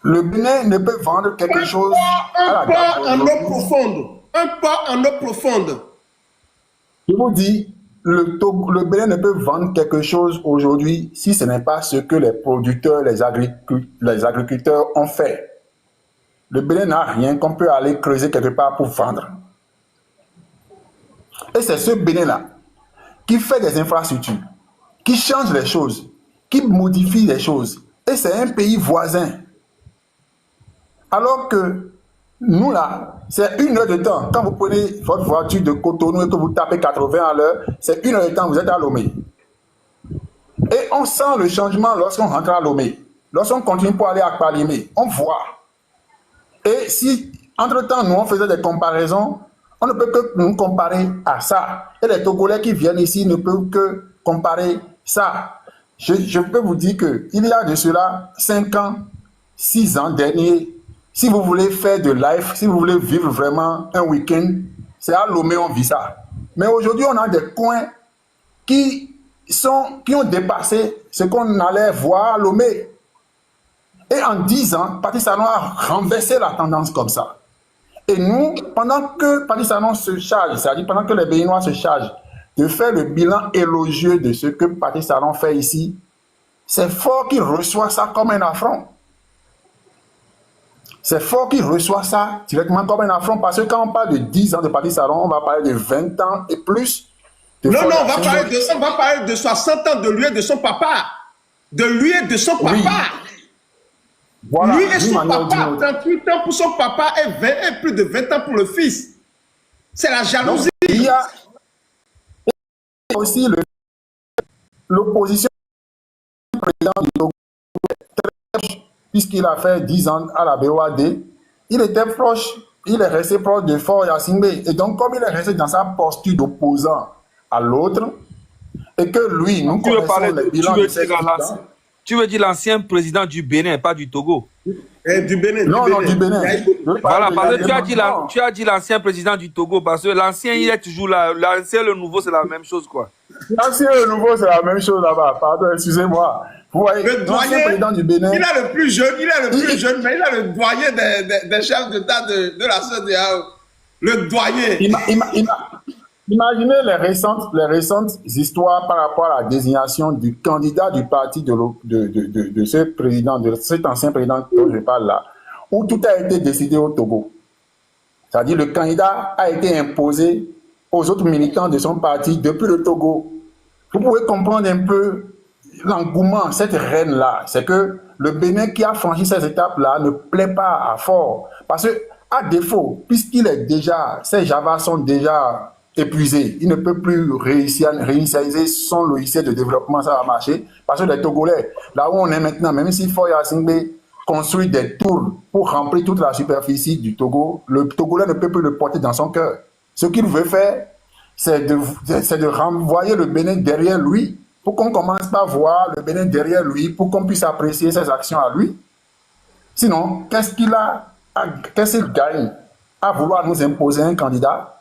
Le Bénin ne peut vendre quelque chose un pas en eau profonde. Un pas en eau profonde. Je vous dis, le Bénin ne peut vendre quelque chose aujourd'hui si ce n'est pas ce que les producteurs, les agriculteurs ont fait. Le Bénin n'a rien qu'on peut aller creuser quelque part pour vendre. Et c'est ce Bénin-là qui fait des infrastructures, qui change les choses, qui modifie les choses. Et c'est un pays voisin. Alors que nous là, c'est 1 heure de temps. Quand vous prenez votre voiture de Cotonou et que vous tapez 80 à l'heure, c'est 1 heure de temps, vous êtes à Lomé. Et on sent le changement lorsqu'on rentre à Lomé. Lorsqu'on continue pour aller à Palimé, on voit. Et si, entre-temps, nous on faisait des comparaisons, on ne peut que nous comparer à ça. Et les Togolais qui viennent ici ne peuvent que comparer ça. Je peux vous dire qu'il y a de cela 5 ans, 6 ans dernier, si vous voulez faire de life, si vous voulez vivre vraiment un week-end, c'est à Lomé on vit ça. Mais aujourd'hui, on a des coins qui ont dépassé ce qu'on allait voir à Lomé. Et en 10 ans, Patrice Talon a renversé la tendance comme ça. Et nous, pendant que Patrice Talon se charge, c'est-à-dire pendant que les Béninois se chargent de faire le bilan élogieux de ce que Patrice Talon fait ici, c'est Faure qui reçoit ça comme un affront. C'est Faure qui reçoit ça directement comme un affront, parce que quand on parle de 10 ans de Patrice Talon, on va parler de 20 ans et plus. Non, on va parler de 60 ans de lui et de son papa. De lui et de son papa. Oui. Voilà, lui et son papa, 38 ans pour son papa et plus de 20 ans pour le fils. C'est la jalousie. Donc, il y a aussi l'opposition du président du Togo, puisqu'il a fait 10 ans à la BOAD, il était proche, il est resté proche de Faure Gnassingbé. Et donc, comme il est resté dans sa posture d'opposant à l'autre, et que lui, nous connaissons les bilans de ses candidats. Tu veux dire l'ancien président du Bénin, pas du Togo? Du Bénin, Non, non, du Bénin. Voilà, parce que tu as dit l'ancien président du Togo, parce que l'ancien, il est toujours là. L'ancien et le nouveau, c'est la même chose, quoi. L'ancien et le nouveau, c'est la même chose là-bas. Pardon, excusez-moi. Vous voyez, l'ancien président du Bénin. Il a le plus jeune, mais il a le doyen des chefs d'État de la CEDEAO. Le doyen. Imaginez les récentes histoires par rapport à la désignation du candidat du parti de ce président, de cet ancien président dont je parle là, où tout a été décidé au Togo. C'est-à-dire le candidat a été imposé aux autres militants de son parti depuis le Togo. Vous pouvez comprendre un peu l'engouement, cette reine-là. C'est que le Bénin qui a franchi ces étapes-là ne plaît pas à fort. Parce que, à défaut, puisqu'il est déjà, ses Java sont déjà épuisé, il ne peut plus réinitialiser son logiciel de développement, ça va marcher, parce que les Togolais, là où on est maintenant, même si Foya Singbe construit des tours pour remplir toute la superficie du Togo, le Togolais ne peut plus le porter dans son cœur. Ce qu'il veut faire, c'est de renvoyer le Bénin derrière lui, pour qu'on commence par voir le Bénin derrière lui, pour qu'on puisse apprécier ses actions à lui. Sinon, qu'est-ce qu'il gagne à vouloir nous imposer un candidat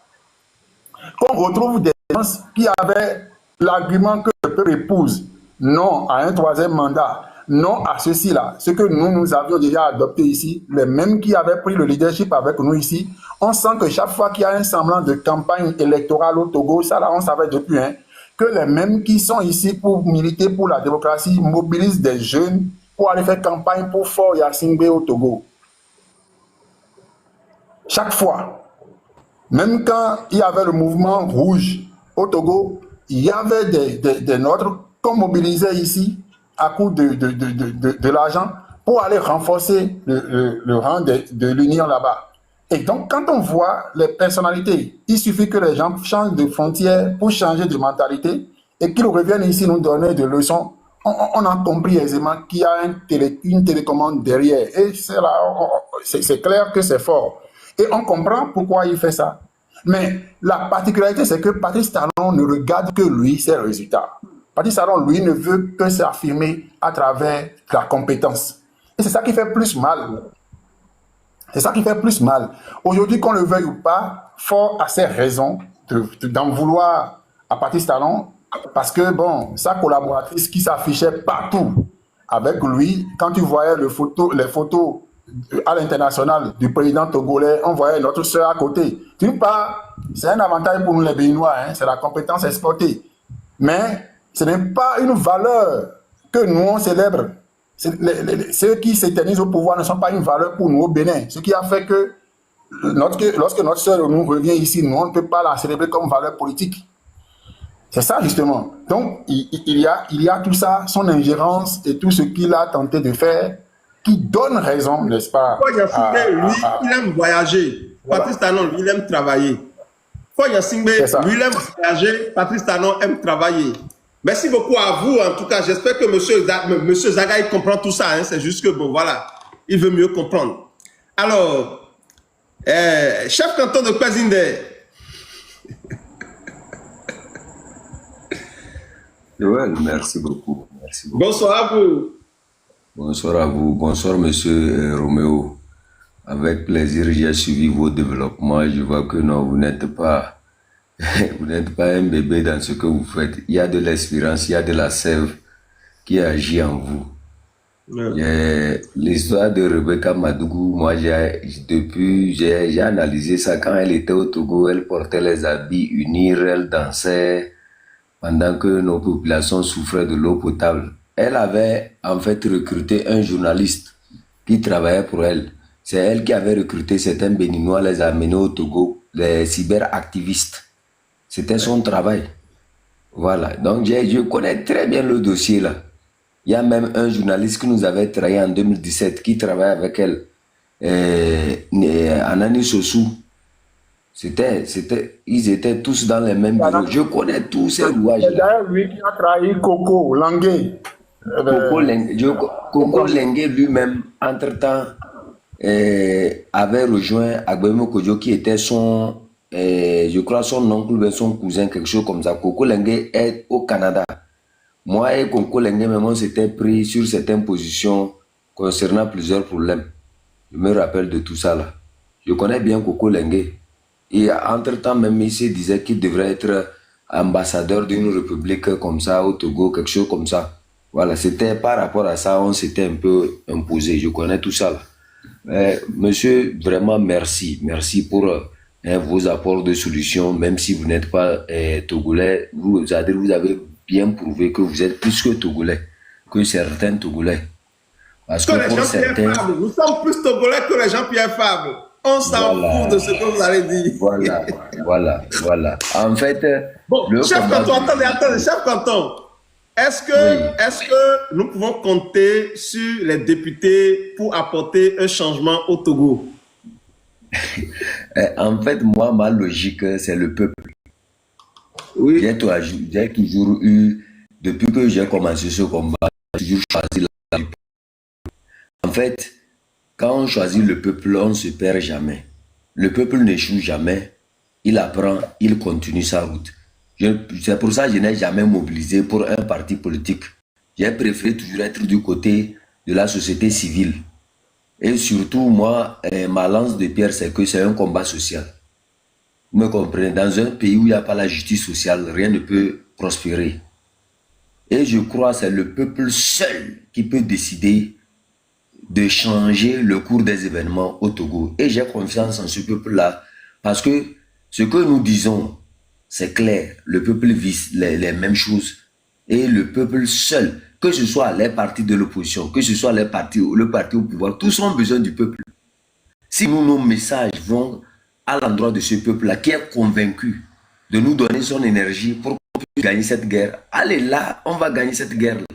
qu'on retrouve des gens qui avaient l'argument que le peuple épouse non à un troisième mandat, non à ceci-là, ce que nous avions déjà adopté ici, les mêmes qui avaient pris le leadership avec nous ici, on sent que chaque fois qu'il y a un semblant de campagne électorale au Togo, ça là on savait depuis, que les mêmes qui sont ici pour militer pour la démocratie mobilisent des jeunes pour aller faire campagne pour Foya Singbe au Togo. Chaque fois. Même quand il y avait le mouvement rouge au Togo, il y avait des nôtres qu'on mobilisait ici à coup de l'argent pour aller renforcer le rang de l'Union là-bas. Et donc, quand on voit les personnalités, il suffit que les gens changent de frontière pour changer de mentalité et qu'ils reviennent ici nous donner des leçons. On a compris aisément qu'il y a une télécommande derrière. Et c'est clair que c'est fort. Et on comprend pourquoi il fait ça. Mais la particularité, c'est que Patrice Talon ne regarde que lui, ses résultats. Patrice Talon, lui, ne veut que s'affirmer à travers la compétence. Et c'est ça qui fait plus mal. C'est ça qui fait plus mal. Aujourd'hui, qu'on le veuille ou pas, Fort a ses raisons d'en vouloir à Patrice Talon, parce que, bon, sa collaboratrice qui s'affichait partout avec lui, quand tu voyais les photos à l'international du président togolais, on voyait notre soeur à côté. D'une part, c'est un avantage pour nous les Béninois, c'est la compétence exportée. Mais ce n'est pas une valeur que nous on célèbre. Ceux qui s'éternisent au pouvoir ne sont pas une valeur pour nous au Bénin. Ce qui a fait que lorsque notre soeur nous revient ici, nous on ne peut pas la célébrer comme valeur politique. C'est ça justement. Donc il y a tout ça, son ingérence et tout ce qu'il a tenté de faire, qui donne raison, n'est-ce pas? Il aime voyager. Voilà. Patrice Talon, lui, il aime travailler. Foya Singbe, lui, il aime voyager. Patrice Talon aime travailler. Merci beaucoup à vous, en tout cas. J'espère que monsieur Zaga, il comprend tout ça. C'est juste que, bon, voilà, il veut mieux comprendre. Alors, chef canton de Kwazinde. Ouais, merci beaucoup. Merci beaucoup. Bonsoir à vous. Bonsoir à vous. Bonsoir, monsieur Roméo. Avec plaisir, j'ai suivi vos développements. Je vois que non, vous n'êtes pas un bébé dans ce que vous faites. Il y a de l'espérance, il y a de la sève qui agit en vous. L'histoire de Rebecca Madougou, moi, j'ai analysé ça quand elle était au Togo. Elle portait les habits unis, elle dansait pendant que nos populations souffraient de l'eau potable. Elle avait en fait recruté un journaliste qui travaillait pour elle. C'est elle qui avait recruté certains Béninois, les amenés au Togo, les cyberactivistes. C'était son travail. Voilà. Donc, je connais très bien le dossier là. Il y a même un journaliste qui nous avait travaillé en 2017 qui travaillait avec elle, Anani Sossou. Ils étaient tous dans les mêmes bureaux. Je connais tous ces rouages là. C'est d'ailleurs lui qui a trahi Coco Langué. Coco Lengue lui-même, entre-temps, avait rejoint Agbemo Kodjo qui était son, je crois, son oncle, son cousin, quelque chose comme ça. Coco Lengue est au Canada. Moi et Coco Lengue, même, on s'était pris sur certaines positions concernant plusieurs problèmes. Je me rappelle de tout ça là. Je connais bien Coco Lengue. Et entre-temps, même, il se disait qu'il devrait être ambassadeur d'une république comme ça, au Togo, quelque chose comme ça. Voilà, c'était par rapport à ça, on s'était un peu imposé. Je connais tout ça là. Monsieur, vraiment merci. Merci pour vos apports de solutions, même si vous n'êtes pas togolais. Vous avez bien prouvé que vous êtes plus que togolais, que certains togolais. Parce Que que les pour Jean-Pierre certains, Fabre, nous sommes plus togolais que les Jean-Pierre Fabre. On s'en fout de ce que vous allez dire. voilà. En fait, Bon, le chef combat... canton, attendez, chef canton. Est-ce Oui. que nous pouvons compter sur les députés pour apporter un changement au Togo? En fait, moi, ma logique, c'est le peuple. Oui. J'ai toujours eu, depuis que j'ai commencé ce combat, j'ai toujours choisi la vie. En fait, quand on choisit le peuple, on ne se perd jamais. Le peuple n'échoue jamais. Il apprend, il continue sa route. C'est pour ça que je n'ai jamais mobilisé pour un parti politique. J'ai préféré toujours être du côté de la société civile. Et surtout, moi, ma lance de pierre, c'est que c'est un combat social. Vous me comprenez? Dans un pays où il n'y a pas la justice sociale, rien ne peut prospérer. Et je crois que c'est le peuple seul qui peut décider de changer le cours des événements au Togo. Et j'ai confiance en ce peuple-là. Parce que ce que nous disons, c'est clair. Le peuple vise les mêmes choses. Et le peuple seul, que ce soit les partis de l'opposition, que ce soit le parti au pouvoir, tous ont besoin du peuple. Si nos messages vont à l'endroit de ce peuple-là, qui est convaincu de nous donner son énergie pour qu'on puisse gagner cette guerre, allez là, on va gagner cette guerre-là.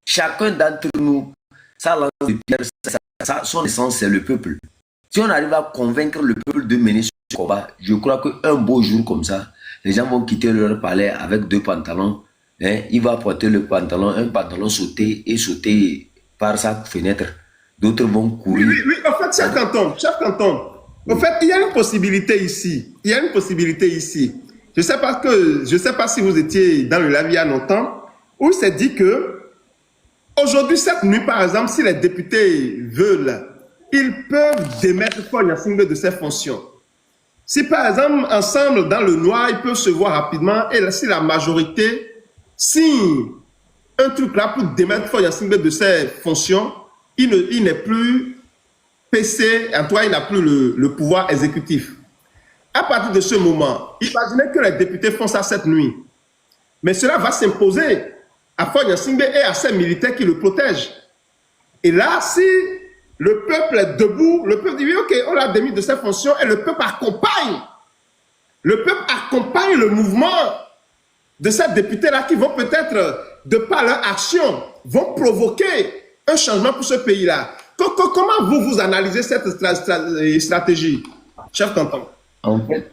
Chacun d'entre nous, sa lance de pierre, son essence, c'est le peuple. Si on arrive à convaincre le peuple de mener ce combat, je crois qu'un beau jour comme ça, les gens vont quitter leur palais avec 2 pantalons. Il va porter un pantalon sauté et sauter par sa fenêtre. D'autres vont courir. Oui, en fait, chef canton. En fait, il y a une possibilité ici. Je sais pas si vous étiez dans le live il y a longtemps, où il s'est dit que aujourd'hui, cette nuit, par exemple, si les députés veulent, ils peuvent démettre Paul Gnassingbé de ses fonctions. Si par exemple, ensemble, dans le noir, ils peuvent se voir rapidement, et si la majorité signe un truc là pour démettre Paul Gnassingbé de ses fonctions, il n'est plus PC, en tout cas, il n'a plus le pouvoir exécutif. À partir de ce moment, imaginez que les députés font ça cette nuit. Mais cela va s'imposer à Paul Gnassingbé et à ses militaires qui le protègent. Et là, si le peuple est debout, le peuple dit oui, ok, on l'a démis de ses fonctions et le peuple accompagne. Le peuple accompagne le mouvement de ces députés-là qui vont peut-être, de par leur action, vont provoquer un changement pour ce pays-là. Comment vous analysez cette stratégie, chef canton? En fait,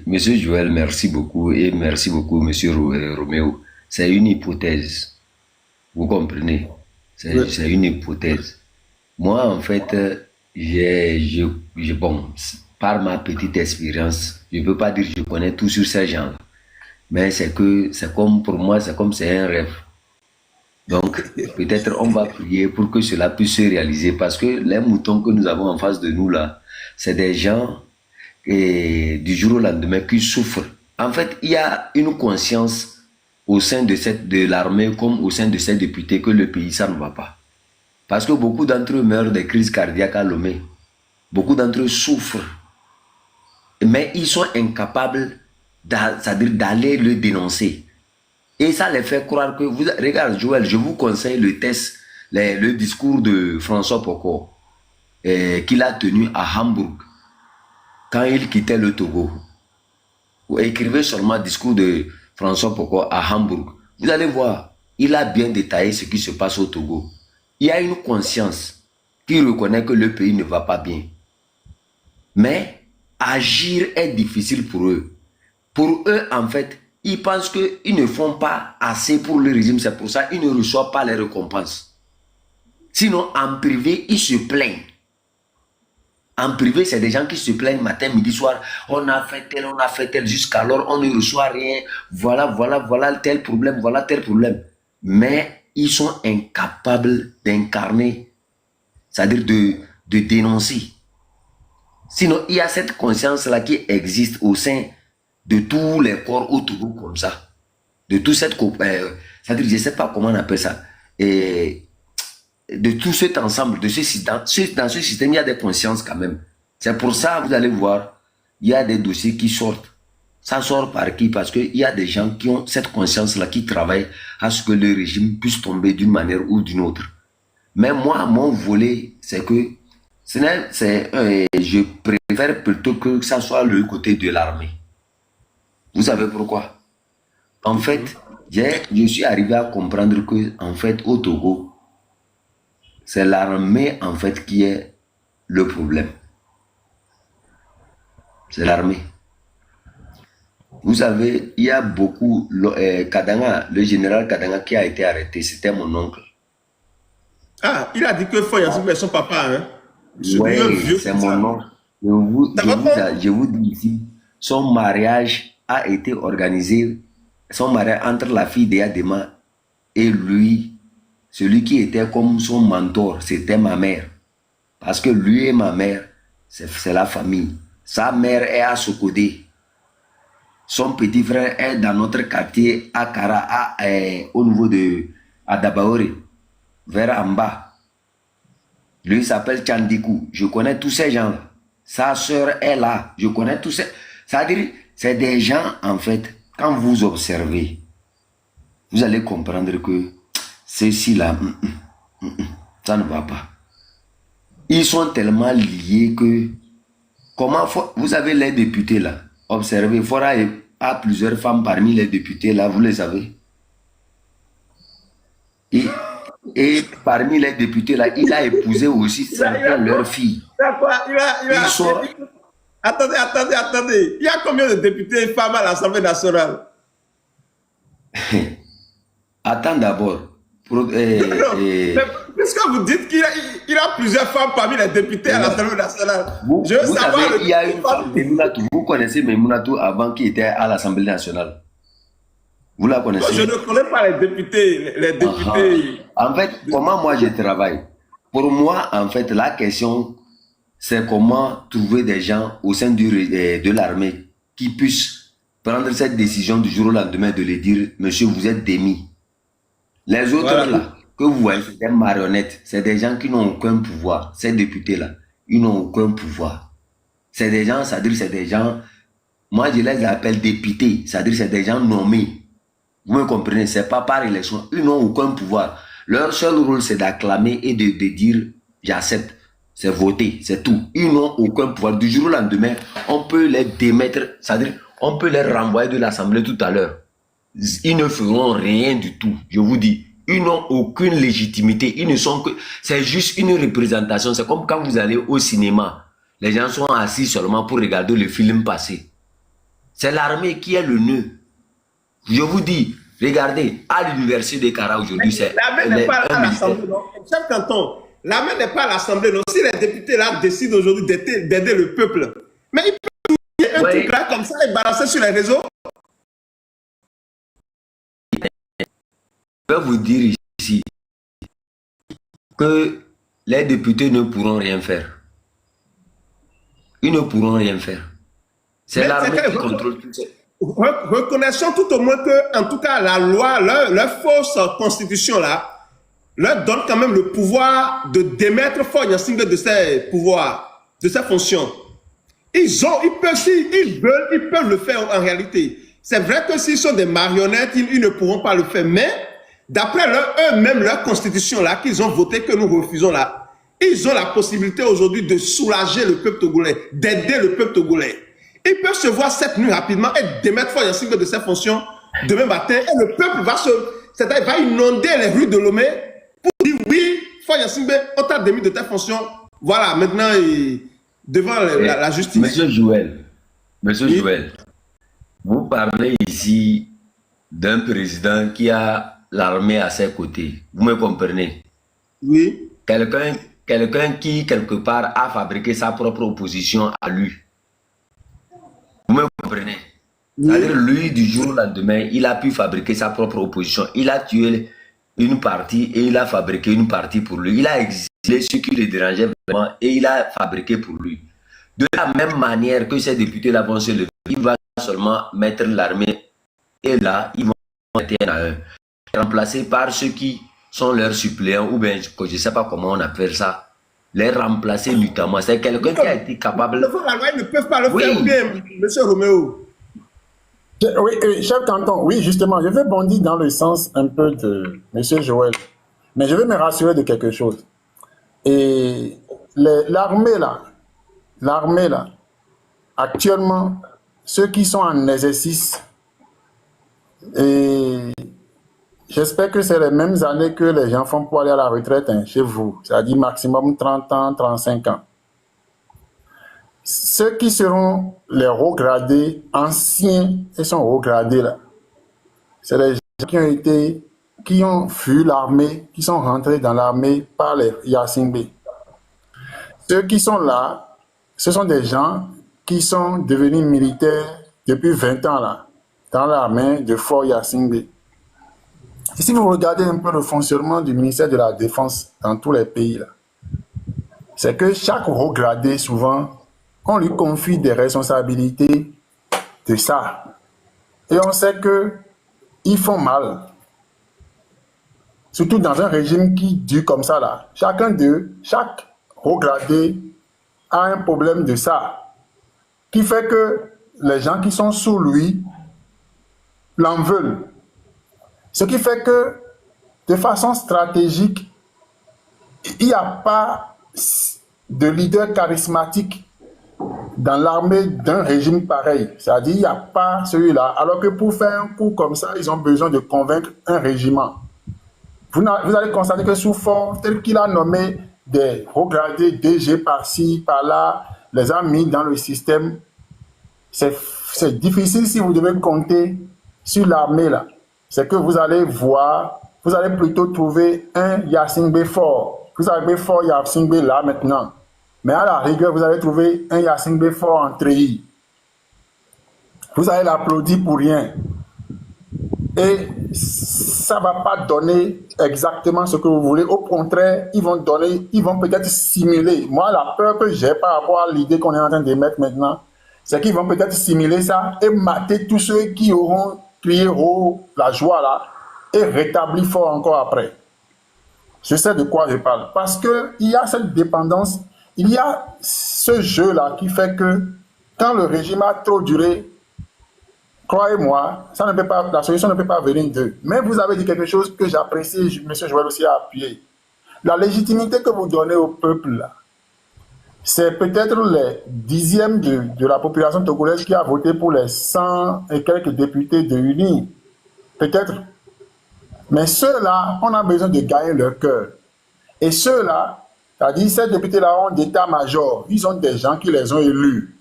Monsieur Joël, merci beaucoup et merci beaucoup, Monsieur Roméo. C'est une hypothèse. Vous comprenez? C'est une hypothèse. Moi, en fait, bon, par ma petite expérience, je ne peux pas dire que je connais tout sur ces gens-là. Mais c'est comme pour moi, c'est un rêve. Donc, peut-être on va prier pour que cela puisse se réaliser parce que les moutons que nous avons en face de nous là, c'est des gens du jour au lendemain qui souffrent. En fait, il y a une conscience au sein de l'armée comme au sein de ces députés que le pays, ça ne va pas. Parce que beaucoup d'entre eux meurent des crises cardiaques à Lomé. Beaucoup d'entre eux souffrent. Mais ils sont incapables d'aller le dénoncer. Et ça les fait croire que... Regarde Joël, je vous conseille le discours de François Poko qu'il a tenu à Hambourg quand il quittait le Togo. Vous écrivez seulement le discours de François Poko à Hambourg. Vous allez voir, il a bien détaillé ce qui se passe au Togo. Il y a une conscience qui reconnaît que le pays ne va pas bien. Mais agir est difficile pour eux. Pour eux, en fait, ils pensent qu'ils ne font pas assez pour le régime. C'est pour ça qu'ils ne reçoivent pas les récompenses. Sinon, en privé, ils se plaignent. En privé, c'est des gens qui se plaignent matin, midi, soir. On a fait tel, jusqu'alors on ne reçoit rien. Voilà tel problème, voilà tel problème. Mais ils sont incapables d'incarner c'est-à-dire de dénoncer. Sinon, il y a cette conscience-là qui existe au sein de tous les corps au Togo comme ça. De tout cette... c'est-à-dire, je ne sais pas comment on appelle ça. Et de tout cet ensemble, dans ce système, il y a des consciences quand même. C'est pour ça, vous allez voir, il y a des dossiers qui sortent. Ça sort par qui? Parce qu'il y a des gens qui ont cette conscience-là, qui travaillent à ce que le régime puisse tomber d'une manière ou d'une autre. Mais moi, mon volet, c'est que je préfère plutôt que ça soit le côté de l'armée. Vous savez pourquoi? En fait, je suis arrivé à comprendre que, en fait, au Togo, c'est l'armée, en fait, qui est le problème. C'est l'armée. Vous savez, il y a beaucoup... Kadanga, le général Kadanga qui a été arrêté, c'était mon oncle. Ah, il a dit que Foy Yassine est son papa, hein? Oui, c'est mon oncle. Je vous dis ici, son mariage a été organisé, son mariage entre la fille d'Yadema et lui, celui qui était comme son mentor, c'était ma mère. Parce que lui et ma mère, c'est la famille. Sa mère est à Sokodé. Son petit frère est dans notre quartier à Kara, au niveau de Adabaori, vers en bas. Lui s'appelle Tchandikou. Je connais tous ces gens. Sa soeur est là. Je connais tous ces... C'est-à-dire, c'est des gens, en fait, quand vous observez, vous allez comprendre que ceci-là, ça ne va pas. Ils sont tellement liés que... Comment vous avez les députés là? Observez, Fora a plusieurs femmes parmi les députés là, vous les savez. Et parmi les députés là, il a épousé aussi certaines leurs filles. Attendez. Il y a combien de députés femmes à l'Assemblée nationale? Attends d'abord. Puisque vous dites qu'il a plusieurs femmes parmi les députés à l'Assemblée nationale. Vous savez, il y a une femme, Memunatou. Vous connaissez Memunatou avant qu'il était à l'Assemblée nationale? Vous la connaissez? Je ne connais pas les députés. En fait, comment moi je travaille? Pour moi, en fait, la question, c'est comment trouver des gens au sein de l'armée qui puissent prendre cette décision du jour au lendemain de les dire, monsieur, vous êtes démis. Les autres là, que vous voyez, c'est des marionnettes. C'est des gens qui n'ont aucun pouvoir. Ces députés-là, ils n'ont aucun pouvoir. C'est des gens, c'est-à-dire c'est des gens, moi je les appelle députés, c'est-à-dire c'est des gens nommés. Vous me comprenez, c'est pas par élection. Ils n'ont aucun pouvoir. Leur seul rôle, c'est d'acclamer et de dire, j'accepte. C'est voter, c'est tout. Ils n'ont aucun pouvoir. Du jour au lendemain, on peut les démettre, c'est-à-dire on peut les renvoyer de l'Assemblée tout à l'heure. Ils ne feront rien du tout, je vous dis. Ils n'ont aucune légitimité. Ils ne sont que... C'est juste une représentation. C'est comme quand vous allez au cinéma. Les gens sont assis seulement pour regarder le film passer. C'est l'armée qui est le nœud. Je vous dis, regardez, à l'université de Kara aujourd'hui, c'est... L'armée n'est pas à l'Assemblée, non? Chef canton, l'armée n'est pas à l'Assemblée, non? Si les députés là décident aujourd'hui d'aider le peuple, mais ils peuvent faire un truc là comme ça et balancer sur les réseaux. Je vais vous dire ici que les députés ne pourront rien faire. Ils ne pourront rien faire. C'est l'armée qui contrôle tout ça. Reconnaissons tout au moins que, en tout cas, la loi, leur fausse constitution là, leur donne quand même le pouvoir de démettre Foy Yassine de ses pouvoirs, de ses fonctions. Ils peuvent, s'ils veulent, ils peuvent le faire en réalité. C'est vrai que s'ils sont des marionnettes, ils ne pourront pas le faire, mais d'après eux-mêmes, leur constitution là, qu'ils ont voté, que nous refusons là, ils ont la possibilité aujourd'hui de soulager le peuple togolais, d'aider le peuple togolais. Ils peuvent se voir cette nuit rapidement et démettre Foy Yassine de ses fonctions demain matin, et le peuple va inonder les rues de Lomé pour dire oui, Foy Yassine, on t'a démis de tes fonctions. Voilà, maintenant, devant la justice. Monsieur Joël, vous parlez ici d'un président qui a l'armée à ses côtés. Vous me comprenez? Oui. Quelqu'un qui, quelque part, a fabriqué sa propre opposition à lui. Vous me comprenez? Oui. C'est-à-dire, lui, du jour au lendemain, il a pu fabriquer sa propre opposition. Il a tué une partie et il a fabriqué une partie pour lui. Il a existé ce qui le dérangeait vraiment et il a fabriqué pour lui. De la même manière que ces députés-là vont se lever, il va seulement mettre l'armée et là, ils vont être un à un, remplacés par ceux qui sont leurs suppléants ou bien, je ne sais pas comment on appelle ça, les remplacer mutuellement. C'est quelqu'un qui a été capable... La loi, ils ne peuvent pas le Oui. faire bien, monsieur Roméo. Oui, chef canton, oui, justement, je vais bondir dans le sens un peu de monsieur Joël. Mais je vais me rassurer de quelque chose. Et l'armée là, actuellement, ceux qui sont en exercice, et j'espère que c'est les mêmes années que les gens font pour aller à la retraite chez vous, c'est-à-dire maximum 30 ans, 35 ans. Ceux qui seront les hauts gradés, anciens et sont hauts gradés là, c'est les gens qui ont fui l'armée, qui sont rentrés dans l'armée par les Yasingbe. Ceux qui sont là, ce sont des gens qui sont devenus militaires depuis 20 ans là, dans l'armée de Fort Yasingbe. Et si vous regardez un peu le fonctionnement du ministère de la Défense dans tous les pays là, c'est que chaque haut gradé souvent, on lui confie des responsabilités de ça. Et on sait qu'ils font mal. Surtout dans un régime qui dure comme ça là. Chaque haut gradé a un problème de ça. Qui fait que les gens qui sont sous lui l'en veulent. Ce qui fait que de façon stratégique, il n'y a pas de leader charismatique dans l'armée d'un régime pareil. C'est-à-dire, il n'y a pas celui-là. Alors que pour faire un coup comme ça, ils ont besoin de convaincre un régiment. Vous allez constater que sous Fort, tel qu'il a nommé des regradés DG par-ci, par-là, les a mis dans le système. C'est difficile si vous devez compter sur l'armée là. C'est que vous allez voir, vous allez plutôt trouver un Yasingbe fort. Vous avez fort Yasingbe là maintenant. Mais à la rigueur, vous allez trouver un Yasingbe fort en treillis. Vous allez l'applaudir pour rien. Et ça ne va pas donner exactement ce que vous voulez. Au contraire, ils vont peut-être simuler. Moi, la peur que j'ai par rapport à l'idée qu'on est en train d'émettre maintenant, c'est qu'ils vont peut-être simuler ça et mater tous ceux qui auront crié haut la joie là et rétablir fort encore après. Je sais de quoi je parle. Parce qu'il y a cette dépendance, il y a ce jeu-là qui fait que quand le régime a trop duré, croyez-moi, la solution ne peut pas venir d'eux. Mais vous avez dit quelque chose que j'apprécie, M. Joël aussi a appuyé. La légitimité que vous donnez au peuple, là, c'est peut-être les dixièmes de la population togolaise qui a voté pour les 100 et quelques députés de UNI. Peut-être. Mais ceux-là, on a besoin de gagner leur cœur. Et ceux-là, c'est-à-dire ces députés-là ont d'état-major. Ils ont des gens qui les ont élus.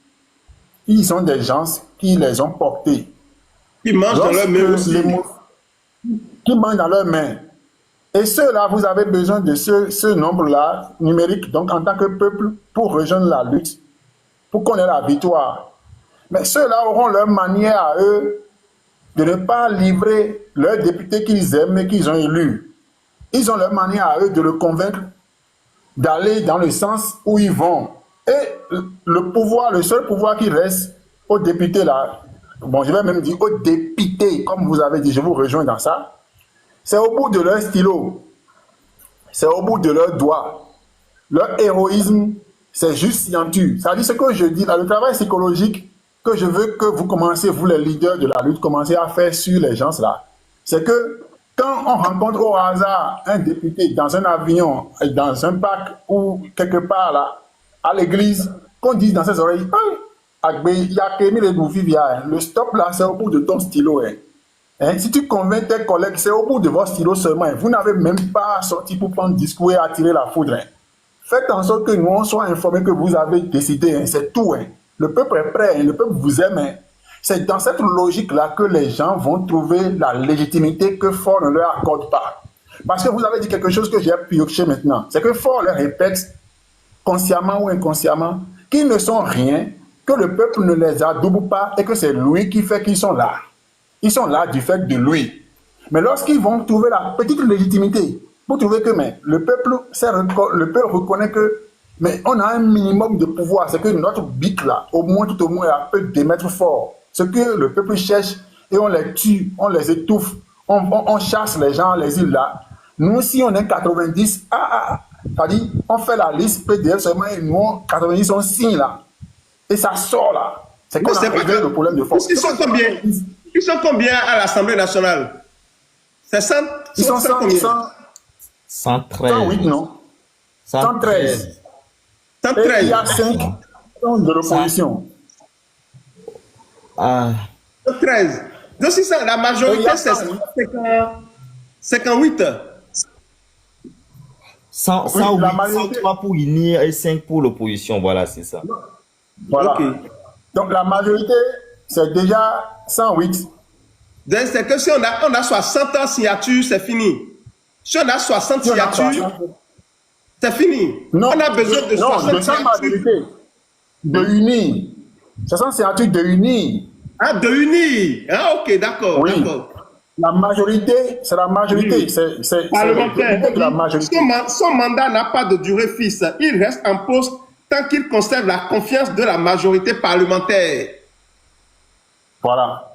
Ils ont des gens qui les ont portés. Ils mangent dans leurs mains aussi. Qui mangent dans leurs mains. Et ceux-là, vous avez besoin de ce nombre-là, numérique, donc en tant que peuple, pour rejoindre la lutte, pour qu'on ait la victoire. Mais ceux-là auront leur manière à eux de ne pas livrer leurs députés qu'ils aiment et qu'ils ont élus. Ils ont leur manière à eux de le convaincre d'aller dans le sens où ils vont. Et le seul pouvoir qui reste aux députés là, bon, je vais même dire aux députés, comme vous avez dit, je vous rejoins dans ça, c'est au bout de leur stylo, c'est au bout de leurs doigts. Leur héroïsme, c'est juste scientu. Ça dit ce que je dis là, le travail psychologique que je veux que vous commencez, vous les leaders de la lutte, commencez à faire sur les gens là, c'est que quand on rencontre au hasard un député dans un avion, dans un parc ou quelque part là, à l'église, qu'on dise dans ses oreilles, il y a le stop là, c'est au bout de ton stylo. Si tu convaincs tes collègues, c'est au bout de votre stylo seulement. Vous n'avez même pas sorti pour prendre discours et attirer la foudre. Faites en sorte que nous on soit informés que vous avez décidé, c'est tout. Le peuple est prêt, le peuple vous aime. C'est dans cette logique-là que les gens vont trouver la légitimité que Fort ne leur accorde pas. Parce que vous avez dit quelque chose que j'ai pioché maintenant. C'est que Fort leur répète, consciemment ou inconsciemment, qu'ils ne sont rien, que le peuple ne les adoube pas et que c'est lui qui fait qu'ils sont là. Ils sont là du fait de lui. Mais lorsqu'ils vont trouver la petite légitimité Vous trouvez que mais, le peuple reconnaît que mais on a un minimum de pouvoir. C'est que notre bic là, au moins, tout au moins, peut démettre fort. Ce que le peuple cherche et on les tue, on les étouffe, on chasse les gens, les îles là. Nous, si on est 90, c'est-à-dire, on fait la liste PDF seulement et nous, 90, on signe là. Et ça sort là. C'est qu'on a réglé le problème de force. Ils sont combien? Ils sont combien à l'Assemblée nationale? C'est 100, ils sont 113. 108, non? 113. 113. Et il y a 5 de l'opposition. 113. Donc, si ça, la majorité, c'est 58. 103 pour unir et 5 pour l'opposition. Voilà, c'est ça. Voilà. Okay. Donc, la majorité, c'est déjà 108. C'est que si on a 60 signatures, c'est fini. Si on a 60 signatures, c'est fini. Non, on a besoin de 60 signatures. De unir. 60 signatures de unir. Ah, de unir. Ah, ok, d'accord. Oui. La majorité, c'est la majorité. Oui. C'est la majorité. Son mandat n'a pas de durée fixe. Il reste en poste tant qu'il conserve la confiance de la majorité parlementaire. Voilà.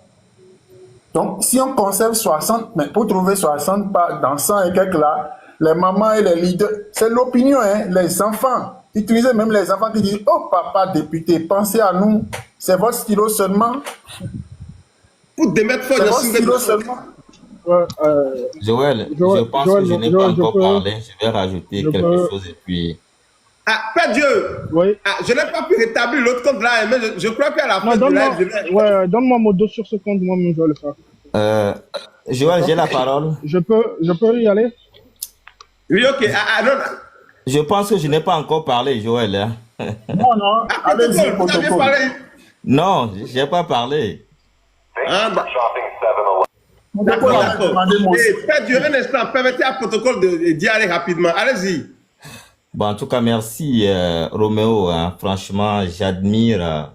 Donc, si on conserve 60, mais pour trouver 60 dans 100 et quelques là, les mamans et les leaders, c'est l'opinion, hein, les enfants. Utilisez même les enfants qui disent, oh papa député, pensez à nous, c'est votre stylo seulement. Pour démettre fort de stylo seulement. Joël, je pense que je n'ai pas encore parlé, je vais rajouter quelque chose et puis... Ah, Père Dieu, oui. Je n'ai pas pu rétablir l'autre compte là, mais je crois qu'à la fin du live, donne-moi mon dos sur ce compte, moi-même je vais le faire. Joël, j'ai la parole. Je peux y aller? Oui, ok. Non. Je pense que je n'ai pas encore parlé, Joël. Hein. Non, allez-y, vous avez parlé. Non, je n'ai pas parlé. D'accord. Père Dieu, un instant, permettez à protocole d'y aller rapidement. Allez-y. Bon, en tout cas, merci Roméo. Hein. Franchement, j'admire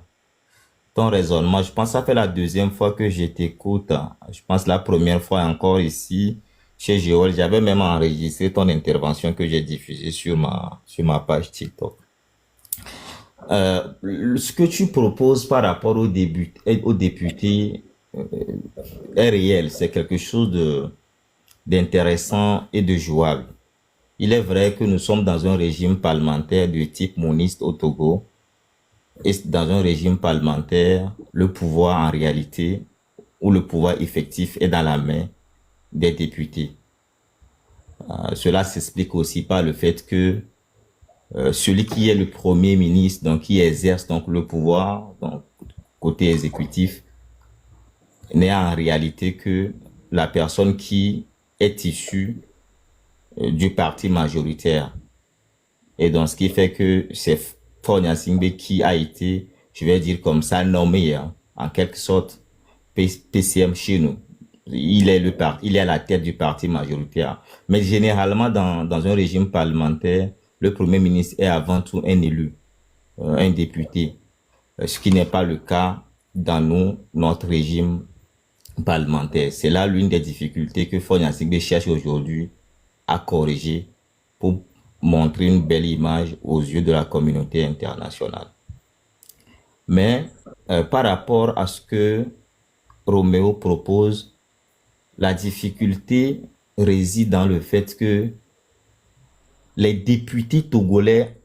ton raisonnement. Je pense que ça fait la deuxième fois que je t'écoute. Je pense la première fois encore ici chez Joël. J'avais même enregistré ton intervention que j'ai diffusée sur ma page TikTok. Ce que tu proposes par rapport aux députés est réel. C'est quelque chose d'intéressant et de jouable. Il est vrai que nous sommes dans un régime parlementaire de type moniste au Togo. Et dans un régime parlementaire, le pouvoir en réalité, ou le pouvoir effectif est dans la main des députés. Cela s'explique aussi par le fait que celui qui est le premier ministre, donc qui exerce donc le pouvoir, donc côté exécutif, n'est en réalité que la personne qui est issue du parti majoritaire. Et donc, ce qui fait que c'est Faure Gnassingbé qui a été, je vais dire comme ça, nommé, hein, en quelque sorte, PCM chez nous. Il est à la tête du parti majoritaire. Mais généralement, dans un régime parlementaire, le Premier ministre est avant tout un élu, un député. Ce qui n'est pas le cas dans notre régime parlementaire. C'est là l'une des difficultés que Faure Gnassingbé cherche aujourd'hui à corriger pour montrer une belle image aux yeux de la communauté internationale. Mais par rapport à ce que Roméo propose, la difficulté réside dans le fait que les députés togolais,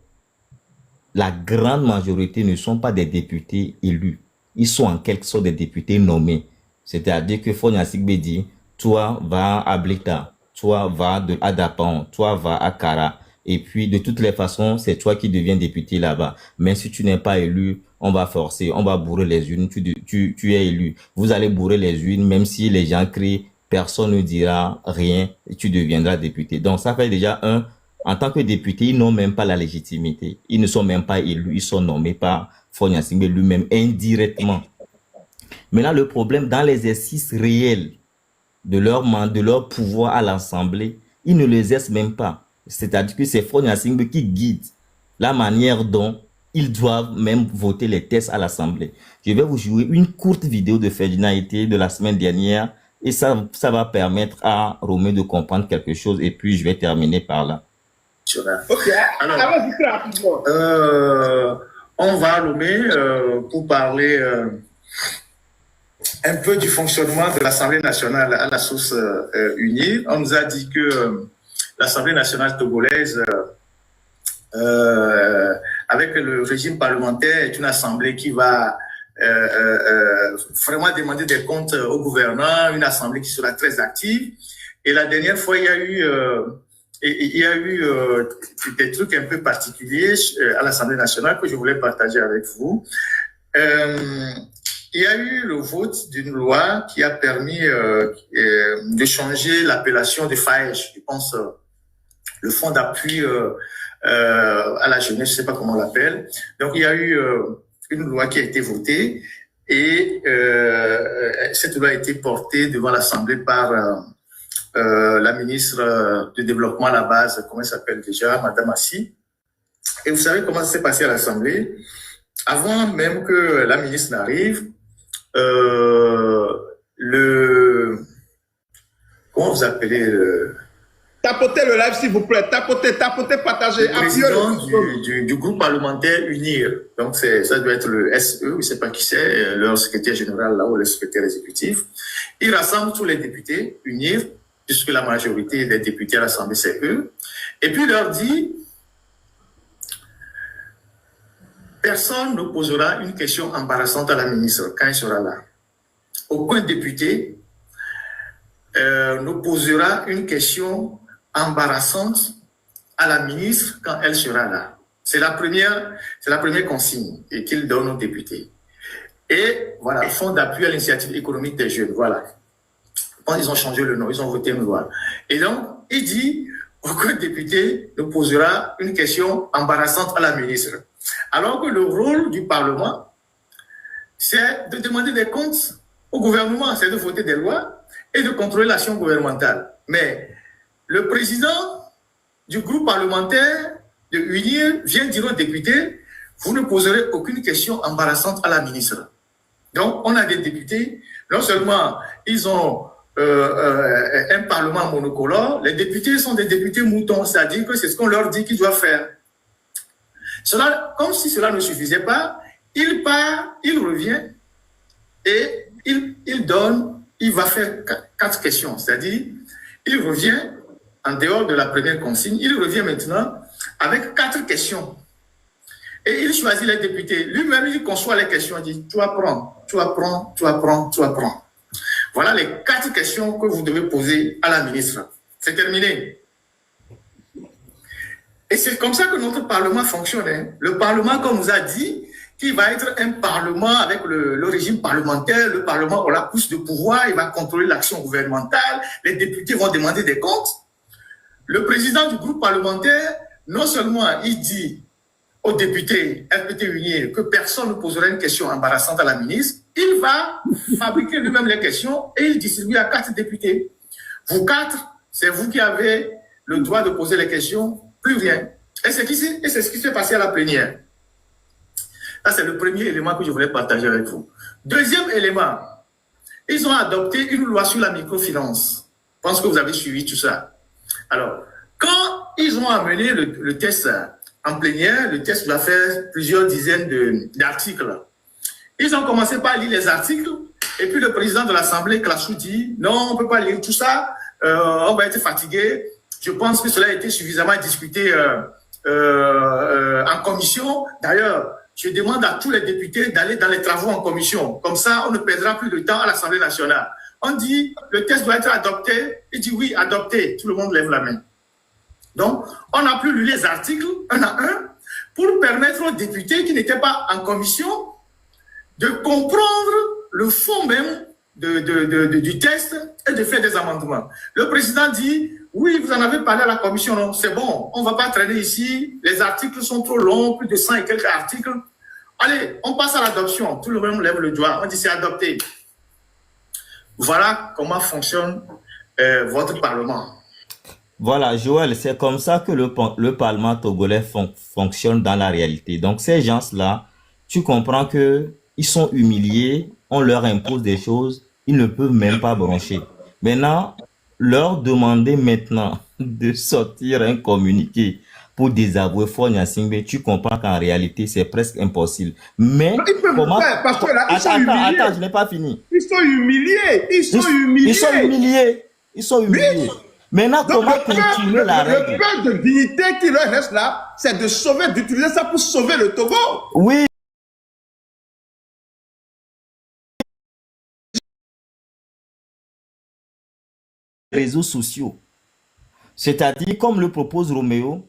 la grande majorité ne sont pas des députés élus. Ils sont en quelque sorte des députés nommés. C'est-à-dire que Faure Gnassingbé dit, toi va à Blita, toi va à Dapan, toi va à Kara. Et puis, de toutes les façons, c'est toi qui deviens député là-bas. Mais si tu n'es pas élu, on va forcer, on va bourrer les urnes, tu es élu. Vous allez bourrer les urnes, même si les gens crient, personne ne dira rien, et tu deviendras député. Donc, ça fait déjà en tant que député, ils n'ont même pas la légitimité. Ils ne sont même pas élus, ils sont nommés par Faure Gnassingbé lui-même, indirectement. Maintenant, le problème, dans l'exercice réel de leur pouvoir à l'Assemblée, ils ne l'exercent même pas. C'est-à-dire que c'est Faure Gnassingbé qui guide la manière dont ils doivent même voter les textes à l'Assemblée. Je vais vous jouer une courte vidéo de Ferdinand Été de la semaine dernière Et ça va permettre à Roméo de comprendre quelque chose. Et puis, je vais terminer par là. Ok, alors, on va à Lomé pour parler un peu du fonctionnement de l'Assemblée nationale à la source unie. On nous a dit que l'Assemblée nationale togolaise, avec le régime parlementaire, est une assemblée qui va vraiment demander des comptes au gouvernement, une assemblée qui sera très active. Et la dernière fois, il y a eu des trucs un peu particuliers à l'Assemblée nationale que je voulais partager avec vous. Il y a eu le vote d'une loi qui a permis de changer l'appellation de FAEJ, je pense, le Fonds d'appui à la jeunesse, je ne sais pas comment on l'appelle. Donc, il y a eu une loi qui a été votée et cette loi a été portée devant l'Assemblée par la ministre du Développement à la base, comment elle s'appelle déjà, Madame Assi. Et vous savez comment ça s'est passé à l'Assemblée? Avant même que la ministre n'arrive, comment vous appelez Tapotez le live, s'il vous plaît. Tapotez, partagez. Le président du groupe parlementaire UNIR. Donc, ça doit être le SE, je ne sais pas qui c'est, leur secrétaire général là, ou le secrétaire exécutif. Il rassemble tous les députés UNIR, puisque la majorité des députés à l'Assemblée, c'est eux. Et puis, il leur dit, personne ne posera une question embarrassante à la ministre quand elle sera là. Aucun député ne posera une question embarrassante à la ministre quand elle sera là. C'est la première consigne et qu'il donne aux députés. Et voilà, le Fonds d'appui à l'initiative économique des jeunes, voilà. Quand ils ont changé le nom, ils ont voté une loi. Et donc, il dit, aucun député ne posera une question embarrassante à la ministre. Alors que le rôle du Parlement, c'est de demander des comptes au gouvernement, c'est de voter des lois et de contrôler l'action gouvernementale. Mais le président du groupe parlementaire de UNIR vient dire aux députés, vous ne poserez aucune question embarrassante à la ministre. Donc, on a des députés, non seulement ils ont un parlement monocolore, les députés sont des députés moutons, c'est-à-dire que c'est ce qu'on leur dit qu'ils doivent faire. Cela, comme si cela ne suffisait pas, il part, il revient et il va faire 4 questions, c'est-à-dire il revient en dehors de la première consigne, il revient maintenant avec 4 questions. Et il choisit les députés. Lui-même, il conçoit les questions, il dit, tu apprends. Voilà les 4 questions que vous devez poser à la ministre. C'est terminé. Et c'est comme ça que notre Parlement fonctionne. Hein. Le Parlement, comme on nous a dit, qui va être un Parlement avec le régime parlementaire, le Parlement aura plus de pouvoir, il va contrôler l'action gouvernementale, les députés vont demander des comptes. Le président du groupe parlementaire, non seulement il dit aux députés RPT Unir que personne ne posera une question embarrassante à la ministre, il va fabriquer lui-même les questions et il distribue à 4 députés. Vous 4, c'est vous qui avez le droit de poser les questions, plus rien. Et c'est ce qui s'est passé à la plénière. Ça, c'est le premier élément que je voulais partager avec vous. Deuxième élément, ils ont adopté une loi sur la microfinance. Je pense que vous avez suivi tout ça. Alors, quand ils ont amené le test en plénière, le test doit faire plusieurs dizaines d'articles. Ils ont commencé par lire les articles, et puis le président de l'Assemblée, Clachou, dit « Non, on ne peut pas lire tout ça, on va être fatigué. » Je pense que cela a été suffisamment discuté en commission. D'ailleurs, je demande à tous les députés d'aller dans les travaux en commission. Comme ça, on ne perdra plus de temps à l'Assemblée nationale. On dit, le texte doit être adopté. Il dit oui, adopté. Tout le monde lève la main. Donc, on n'a plus lu les articles, un à un, pour permettre aux députés qui n'étaient pas en commission de comprendre le fond même du texte et de faire des amendements. Le président dit, oui, vous en avez parlé à la commission, non, c'est bon, on ne va pas traîner ici, les articles sont trop longs, plus de 100 et quelques articles. Allez, on passe à l'adoption. Tout le monde lève le doigt, on dit c'est adopté. Voilà comment fonctionne votre Parlement. Voilà, Joël, c'est comme ça que le Parlement togolais fonctionne dans la réalité. Donc, ces gens-là, tu comprends qu'ils sont humiliés, on leur impose des choses Ils ne peuvent même pas brancher. Maintenant, leur demander maintenant de sortir un communiqué pour désavouer Fonya Singbe, tu comprends qu'en réalité, c'est presque impossible. Mais Non, ils peuvent le comment... faire parce que là, ils sont humiliés. Attends, je n'ai pas fini. Ils sont humiliés. Ils sont humiliés. Ils sont humiliés. Ils sont humiliés. Oui. Maintenant, Donc, comment continuer la règle? Le peu de dignité qui leur reste là, c'est de sauver, d'utiliser ça pour sauver le Togo. Oui. Réseaux sociaux. C'est-à-dire, comme le propose Roméo,